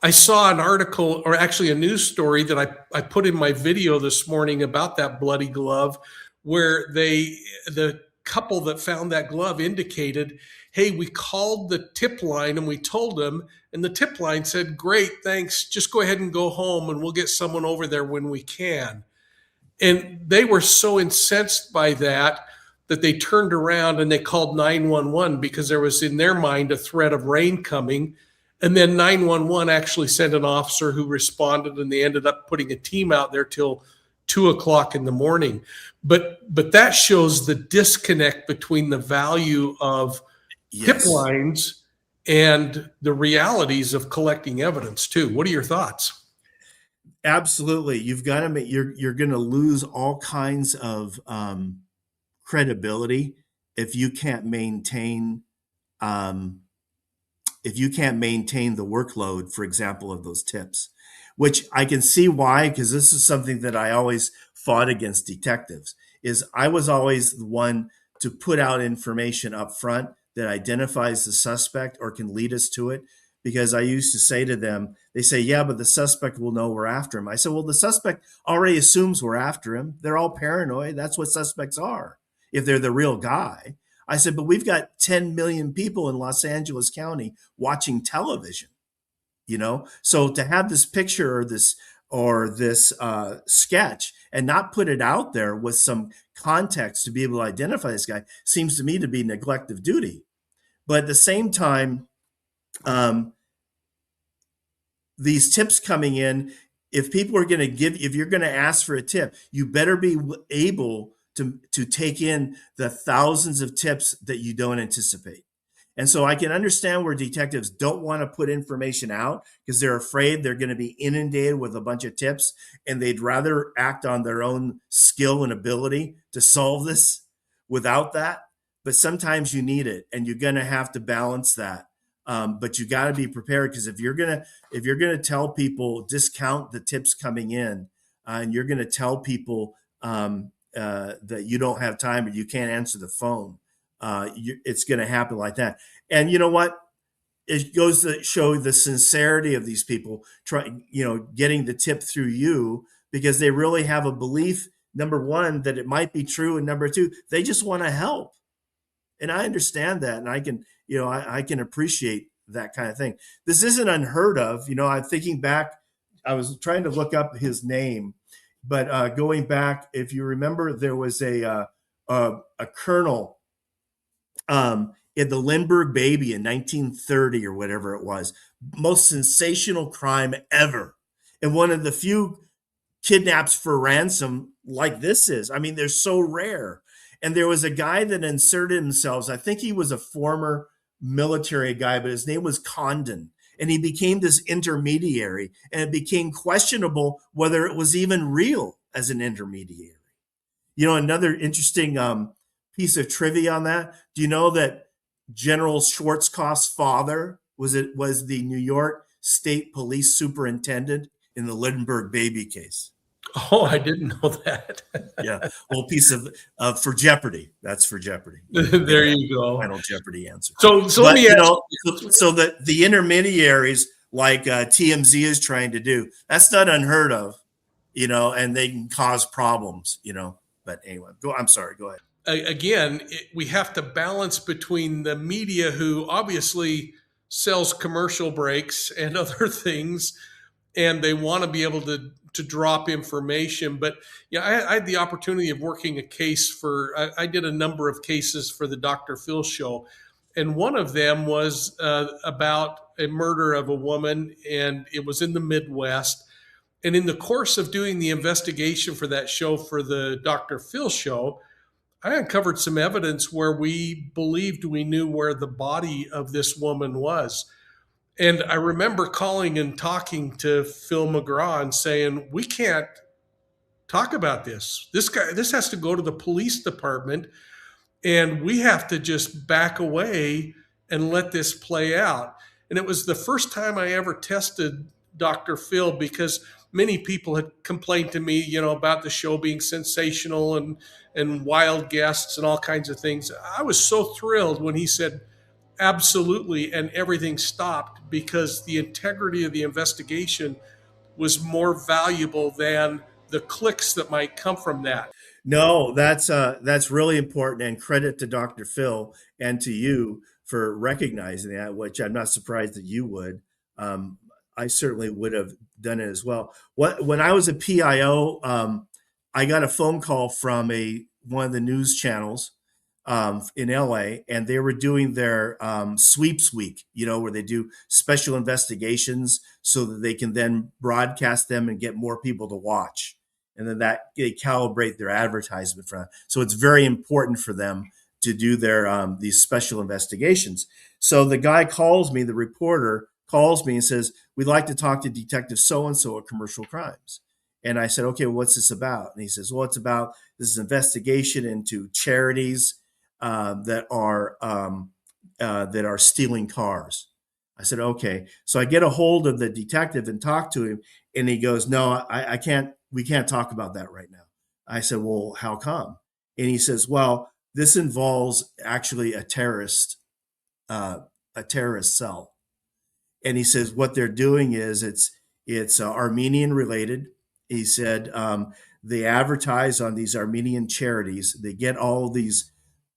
I saw an article, or actually a news story that I put in my video this morning about that bloody glove, where the couple that found that glove indicated, hey, we called the tip line and we told them, and the tip line said, great, thanks, just go ahead and go home and we'll get someone over there when we can. And they were so incensed by that that they turned around and they called 911 because there was in their mind a threat of rain coming. And then 911 actually sent an officer who responded, and they ended up putting a team out there till 2 o'clock in the morning. But that shows the disconnect between the value of tip lines and the realities of collecting evidence too. What are your thoughts? Absolutely. You've got to make, you're going to lose all kinds of credibility if you can't maintain the workload, for example, of those tips, which I can see why, because this is something that I always fought against detectives, is I was always the one to put out information up front that identifies the suspect or can lead us to it. Because I used to say to them, they say, yeah, but the suspect will know we're after him. I said, well, the suspect already assumes we're after him. They're all paranoid. That's what suspects are, if they're the real guy. I said, but we've got 10 million people in Los Angeles County watching television, So to have this picture or this sketch and not put it out there with some context to be able to identify this guy seems to me to be neglect of duty. But at the same time, these tips coming in, if people are going to if you're going to ask for a tip, you better be able to take in the thousands of tips that you don't anticipate. And so I can understand where detectives don't want to put information out because they're afraid they're going to be inundated with a bunch of tips, and they'd rather act on their own skill and ability to solve this without that. But sometimes you need it, and you're going to have to balance that. But you got to be prepared, because if you're gonna tell people, discount the tips coming in, and you're gonna tell people that you don't have time or you can't answer the phone, it's gonna happen like that. And you know what? It goes to show the sincerity of these people getting the tip through you, because they really have a belief, number one, that it might be true, and number two, they just want to help. And I understand that, and I can, I can appreciate that kind of thing. This isn't unheard of. I'm thinking back, I was trying to look up his name, but going back, if you remember, there was a colonel in the Lindbergh Baby in 1930 or whatever it was, most sensational crime ever. And one of the few kidnaps for ransom like this is. I mean, they're so rare. And there was a guy that inserted himself. I think he was a former military guy, but his name was Condon. And he became this intermediary, and it became questionable whether it was even real as an intermediary. Another interesting piece of trivia on that. Do you know that General Schwarzkopf's father was the New York State Police Superintendent in the Lindbergh Baby case? Oh, I didn't know that. Yeah, well, piece of for Jeopardy. That's for Jeopardy. There you go. Final Jeopardy answer. So let me ask so that the intermediaries like TMZ is trying to do, that's not unheard of, and they can cause problems, But anyway, I'm sorry. Go ahead. Again, we have to balance between the media, who obviously sells commercial breaks and other things, and they want to be able to drop information. But I had the opportunity of working a case I did a number of cases for the Dr. Phil show. And one of them was about a murder of a woman, and it was in the Midwest. And in the course of doing the investigation for that show, for the Dr. Phil show, I uncovered some evidence where we believed we knew where the body of this woman was. And I remember calling and talking to Phil McGraw and saying, we can't talk about this. This has to go to the police department, and we have to just back away and let this play out. And it was the first time I ever tested Dr. Phil, because many people had complained to me, about the show being sensational and wild guests and all kinds of things. I was so thrilled when he said, Absolutely. And everything stopped because the integrity of the investigation was more valuable than the clicks that might come from that. No, that's really important, and credit to Dr. Phil and to you for recognizing that, which I'm not surprised that you would. Um, I certainly would have done it as well. When I was a PIO, I got a phone call from one of the news channels in LA, and they were doing their sweeps week, where they do special investigations so that they can then broadcast them and get more people to watch. And then they calibrate their advertisement for that. So it's very important for them to do their these special investigations. So the guy calls me, the reporter calls me and says, "We'd like to talk to Detective so-and-so at Commercial Crimes." And I said, "Okay, well, what's this about?" And he says, "Well, it's about this investigation into charities that are stealing cars." I said, "Okay." So I get a hold of the detective and talk to him, and he goes, "No, I can't. We can't talk about that right now." I said, "Well, how come?" And he says, "Well, this involves actually a terrorist cell." And he says what they're doing is it's Armenian related. He said they advertise on these Armenian charities. They get all these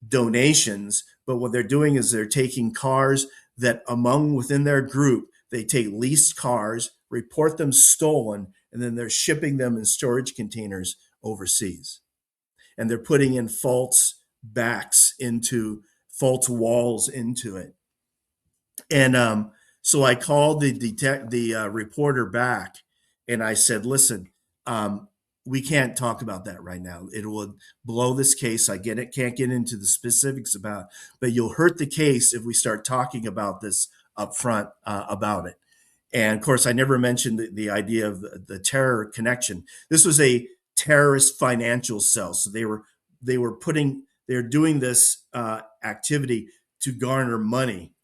donations, but what they're doing is they're taking cars that within their group, they take leased cars, report them stolen, and then they're shipping them in storage containers overseas. And they're putting in false walls into it. And so I called the reporter back, and I said, "Listen, we can't talk about that right now. It will blow this case. I get it. Can't get into the specifics about it, but you'll hurt the case if we start talking about this up front about it." And of course, I never mentioned the idea of the terror connection. This was a terrorist financial cell, so they were doing this activity to garner money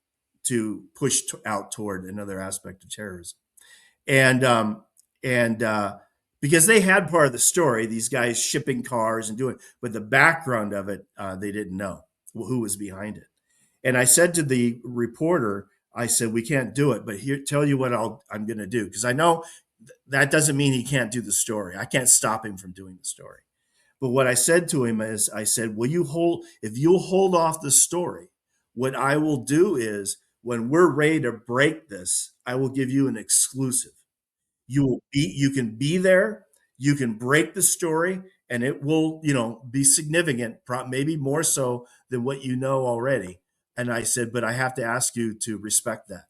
to push out toward another aspect of terrorism. And because they had part of the story, these guys shipping cars and doing, but the background of it, they didn't know who was behind it. And I said to the reporter, I said, "We can't do it, but here, tell you what I'm going to do." Because I know that doesn't mean he can't do the story. I can't stop him from doing the story. But what I said to him is, I said, if you'll hold off the story, what I will do is when we're ready to break this, I will give you an exclusive. You can be there, you can break the story, and it will, be significant, maybe more so than what you know already. And I said, "But I have to ask you to respect that."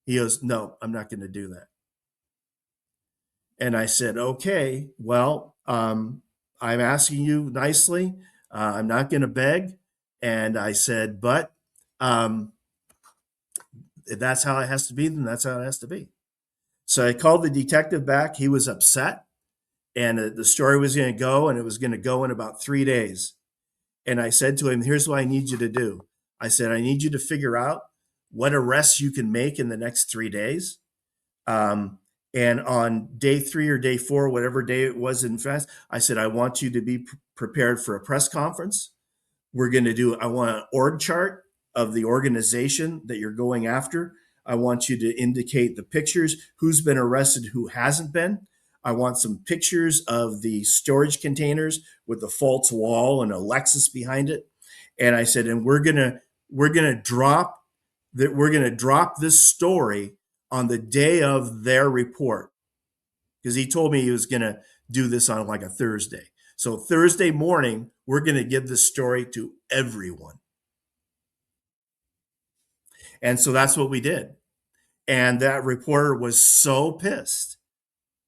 He goes, "No, I'm not going to do that." And I said, "Okay, well, I'm asking you nicely. I'm not going to beg." And I said, "But if that's how it has to be, then that's how it has to be." So I called the detective back. He was upset, and the story was going to go, and it was going to go in about 3 days. And I said to him, "Here's what I need you to do." I said, "I need you to figure out what arrests you can make in the next 3 days. And on day 3 or day 4, whatever day it was in fast, I said, I want you to be prepared for a press conference. I want an org chart of the organization that you're going after. I want you to indicate the pictures, who's been arrested, who hasn't been. I want some pictures of the storage containers with the false wall and a Lexus behind it." And I said, "And we're gonna drop this story on the day of their report," because he told me he was gonna do this on like a Thursday. So Thursday morning, we're gonna give this story to everyone. And so that's what we did. And that reporter was so pissed.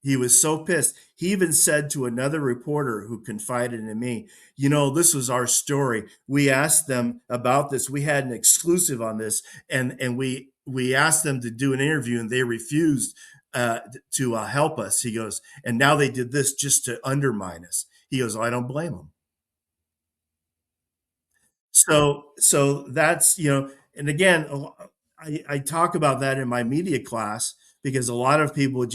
He was so pissed. He even said to another reporter who confided in me, "This was our story. We asked them about this. We had an exclusive on this, and we asked them to do an interview, and they refused to help us." He goes, "And now they did this just to undermine us." He goes, "I don't blame them." So that's, and again, I talk about that in my media class because a lot of people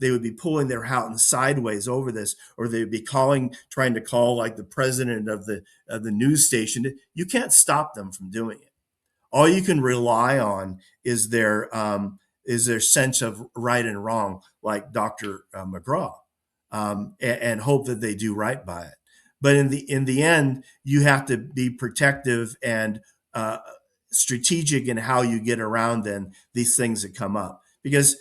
they would be pulling their hat sideways over this, or they'd be trying to call like the president of the news station. You can't stop them from doing it. All you can rely on is their sense of right and wrong, like Dr. McGraw, and hope that they do right by it. But in the end, you have to be protective and strategic in how you get around then these things that come up. Because,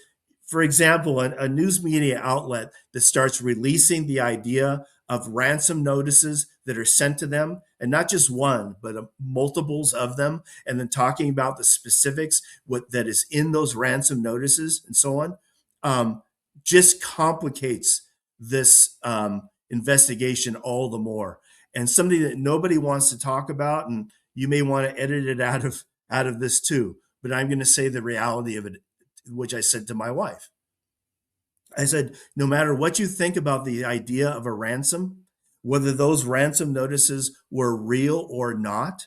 for example, a news media outlet that starts releasing the idea of ransom notices that are sent to them, and not just one, but multiples of them, and then talking about the specifics that is in those ransom notices and so on, just complicates this investigation all the more. And something that nobody wants to talk about, and you may want to edit it out of this too, but I'm going to say the reality of it, which I said to my wife. I said, no matter what you think about the idea of a ransom, whether those ransom notices were real or not,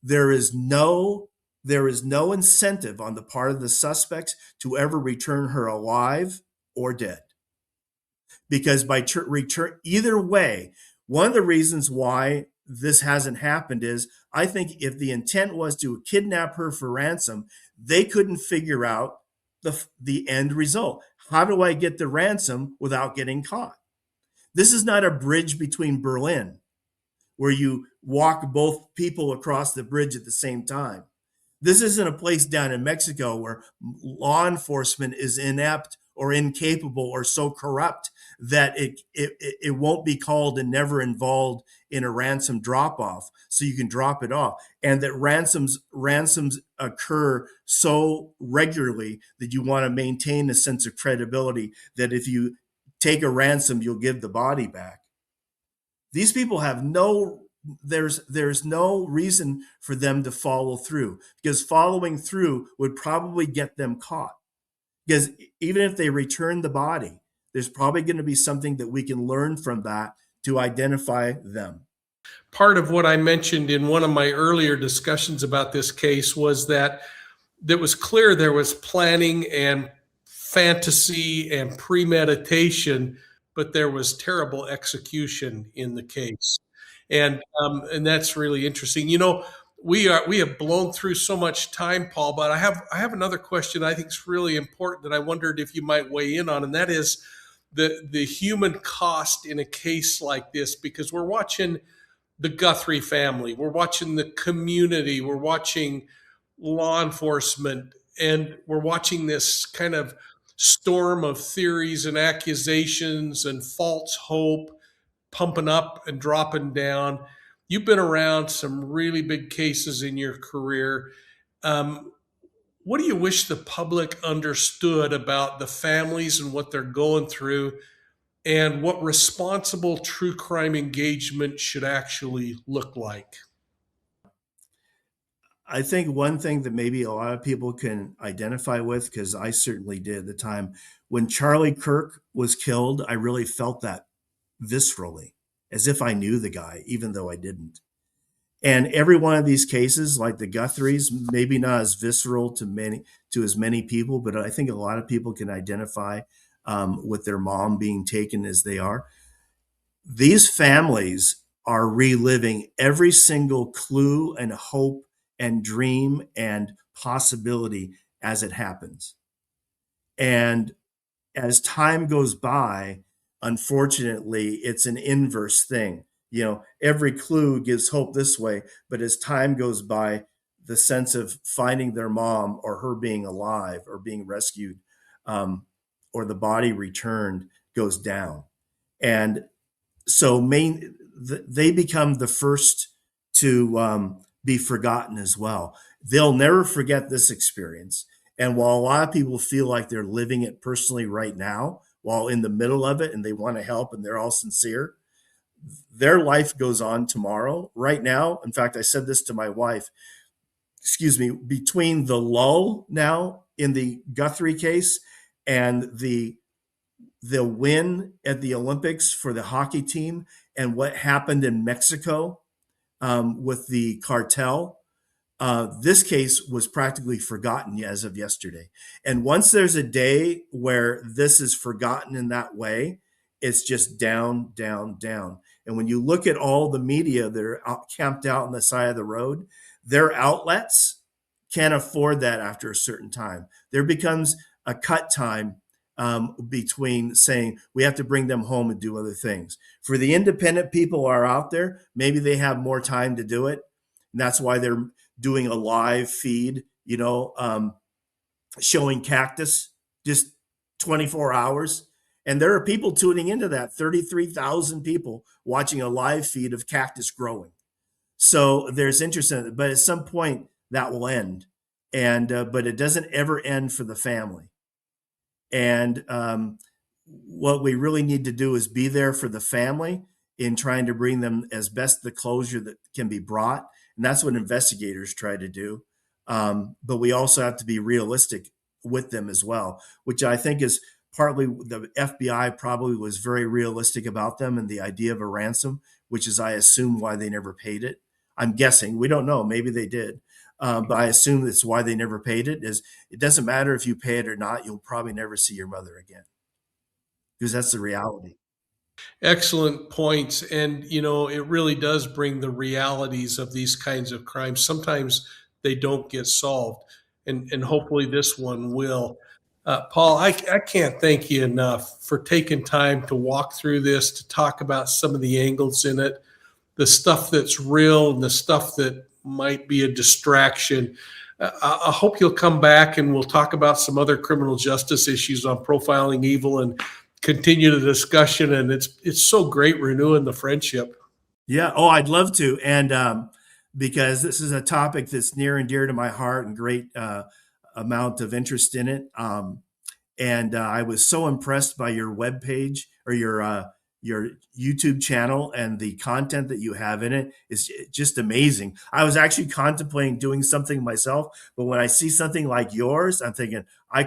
there is no incentive on the part of the suspects to ever return her alive or dead. Because by return, either way, one of the reasons why this hasn't happened is I think if the intent was to kidnap her for ransom, they couldn't figure out the end result. How do I get the ransom without getting caught? This is not a bridge between Berlin where you walk both people across the bridge at the same time. This isn't a place down in Mexico where law enforcement is inept or incapable or so corrupt that it won't be called and never involved in a ransom drop-off, so you can drop it off. And that ransoms occur so regularly that you want to maintain a sense of credibility that if you take a ransom, you'll give the body back. These people have there's no reason for them to follow through, because following through would probably get them caught. Because even if they return the body, there's probably going to be something that we can learn from that to identify them. Part of what I mentioned in one of my earlier discussions about this case was that it was clear there was planning and fantasy and premeditation, but there was terrible execution in the case. And that's really interesting. You know, we have blown through so much time, Paul, but I have another question I think is really important that I wondered if you might weigh in on, and that is the human cost in a case like this, because we're watching the Guthrie family, we're watching the community, we're watching law enforcement, and we're watching this kind of storm of theories and accusations and false hope pumping up and dropping down. You've been around some really big cases in your career. What do you wish the public understood about the families and what they're going through, and what responsible true crime engagement should actually look like? I think one thing that maybe a lot of people can identify with, because I certainly did at the time, when Charlie Kirk was killed, I really felt that viscerally, as if I knew the guy, even though I didn't. And every one of these cases, like the Guthries, maybe not as visceral to as many people, but I think a lot of people can identify with their mom being taken as they are. These families are reliving every single clue and hope and dream and possibility as it happens. And as time goes by, unfortunately, it's an inverse thing. You know, every clue gives hope this way, but as time goes by, the sense of finding their mom or her being alive or being rescued or the body returned goes down. And so they become the first to be forgotten as well. They'll never forget this experience. And while a lot of people feel like they're living it personally right now, while in the middle of it and they want to help and they're all sincere, their life goes on tomorrow. Right now, in fact, I said this to my wife, between the lull now in the Guthrie case and the win at the Olympics for the hockey team and what happened in Mexico with the cartel, this case was practically forgotten as of yesterday. And once there's a day where this is forgotten in that way, it's just down, down, down. And when you look at all the media that are camped out on the side of the road, their outlets can't afford that after a certain time. There becomes a cut time between saying we have to bring them home and do other things. For the independent people who are out there, maybe they have more time to do it. And that's why they're doing a live feed, showing cactus just 24 hours. And there are people tuning into that, 33,000 people watching a live feed of cactus growing. So there's interest in it, but at some point that will end. And but it doesn't ever end for the family. And what we really need to do is be there for the family in trying to bring them as best the closure that can be brought. And that's what investigators try to do. But we also have to be realistic with them as well, which I think is partly the FBI probably was very realistic about them and the idea of a ransom, which is, I assume, why they never paid it. I'm guessing. We don't know. Maybe they did. But I assume that's why they never paid it. Is it doesn't matter if you pay it or not, you'll probably never see your mother again, because that's the reality. Excellent points. And, it really does bring the realities of these kinds of crimes. Sometimes they don't get solved, and hopefully this one will. Paul, I can't thank you enough for taking time to walk through this, to talk about some of the angles in it, the stuff that's real and the stuff that might be a distraction. I hope you'll come back and we'll talk about some other criminal justice issues on profiling evil and continue the discussion. And it's so great renewing the friendship. Yeah. Oh, I'd love to. And because this is a topic that's near and dear to my heart and great amount of interest in it. And I was so impressed by your webpage or your YouTube channel and the content that you have in it is just amazing. I was actually contemplating doing something myself, but when I see something like yours, I'm thinking I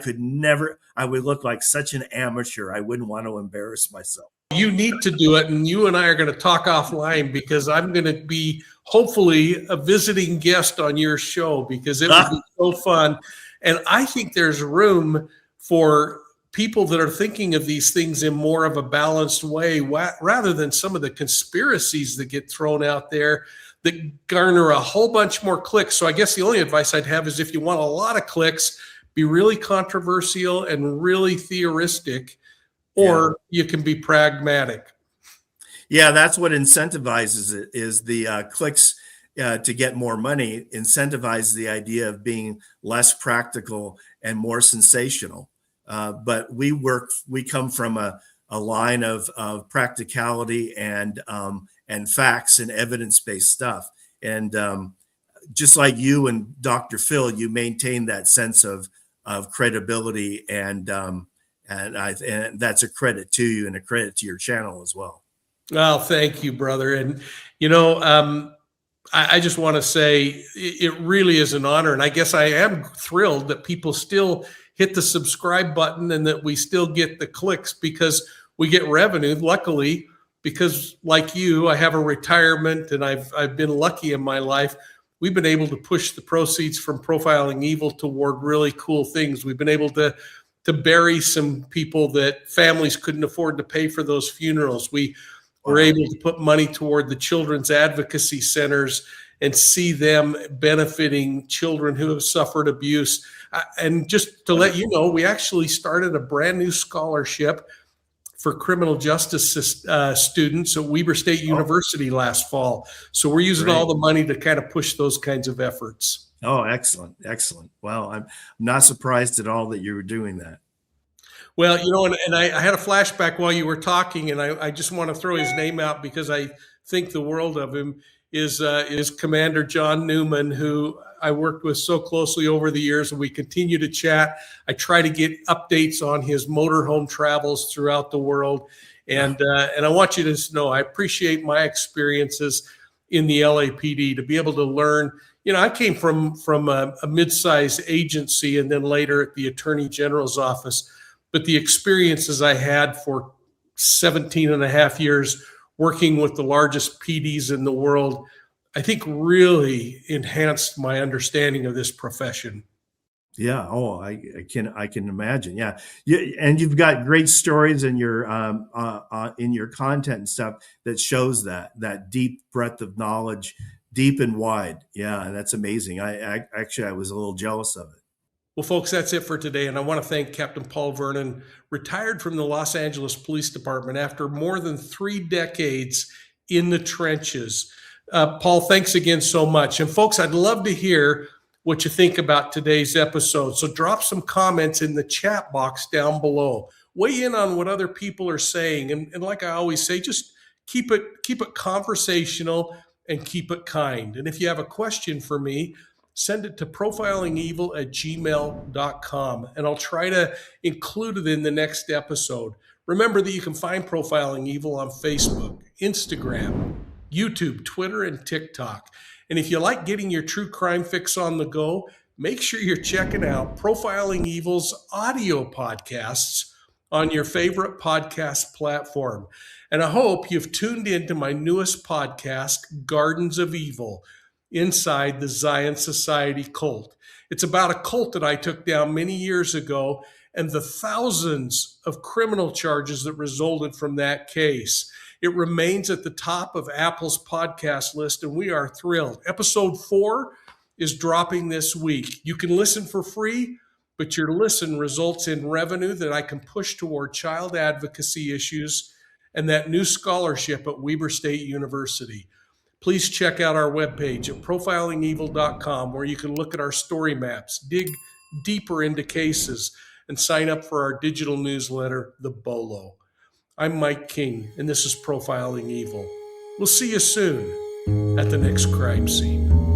would look like such an amateur. I wouldn't want to embarrass myself. You need to do it, and you and I are going to talk offline because I'm going to be hopefully a visiting guest on your show because it would be so fun. And I think there's room for people that are thinking of these things in more of a balanced way, rather than some of the conspiracies that get thrown out there that garner a whole bunch more clicks. So I guess the only advice I'd have is, if you want a lot of clicks, be really controversial and really theoristic, or you can be pragmatic. Yeah, that's what incentivizes it, is the clicks to get more money, incentivizes the idea of being less practical and more sensational. But we come from a line of practicality and facts and evidence-based stuff. And just like you and Dr. Phil, you maintain that sense of credibility, and that's a credit to you and a credit to your channel as well. Well, thank you, brother. And I just want to say it really is an honor, and I guess I am thrilled that people still hit the subscribe button and that we still get the clicks, because we get revenue, luckily, because like you, I have a retirement and I've been lucky in my life. We've been able to push the proceeds from Profiling Evil toward really cool things. We've been able to bury some people that families couldn't afford to pay for those funerals. We were able to put money toward the children's advocacy centers and see them benefiting children who have suffered abuse. And just to let you know, we actually started a brand new scholarship for criminal justice students at Weber State University last fall. So we're using all the money to kind of push those kinds of efforts. Oh, excellent. Excellent. Well, I'm not surprised at all that you were doing that. Well, and I had a flashback while you were talking, and I just want to throw his name out because I think the world of him, is Commander John Newman, who I worked with so closely over the years, and we continue to chat. I try to get updates on his motorhome travels throughout the world. And I want you to know, I appreciate my experiences in the LAPD to be able to learn. I came from a mid-sized agency and then later at the Attorney General's office. But the experiences I had for 17 and a half years working with the largest PDs in the world, I think really enhanced my understanding of this profession. Yeah. Oh, I can imagine. Yeah. And you've got great stories in your content and stuff that shows that deep breadth of knowledge deep and wide. Yeah, that's amazing. I actually I was a little jealous of it. Well, folks, that's it for today. And I want to thank Captain Paul Vernon, retired from the Los Angeles Police Department after more than 3 decades in the trenches. Paul, thanks again so much. And folks, I'd love to hear what you think about today's episode. So drop some comments in the chat box down below. Weigh in on what other people are saying. And like I always say, just keep it conversational and keep it kind. And if you have a question for me, send it to profilingevil@gmail.com, and I'll try to include it in the next episode. Remember that you can find Profiling Evil on Facebook, Instagram, YouTube, Twitter, and TikTok. And if you like getting your true crime fix on the go, make sure you're checking out Profiling Evil's audio podcasts on your favorite podcast platform. And I hope you've tuned into my newest podcast, Gardens of Evil, Inside the Zion Society Cult. It's about a cult that I took down many years ago and the thousands of criminal charges that resulted from that case. It remains at the top of Apple's podcast list, and we are thrilled. Episode 4 is dropping this week. You can listen for free, but your listen results in revenue that I can push toward child advocacy issues and that new scholarship at Weber State University. Please check out our webpage at profilingevil.com, where you can look at our story maps, dig deeper into cases, and sign up for our digital newsletter, The Bolo. I'm Mike King, and this is Profiling Evil. We'll see you soon at the next crime scene.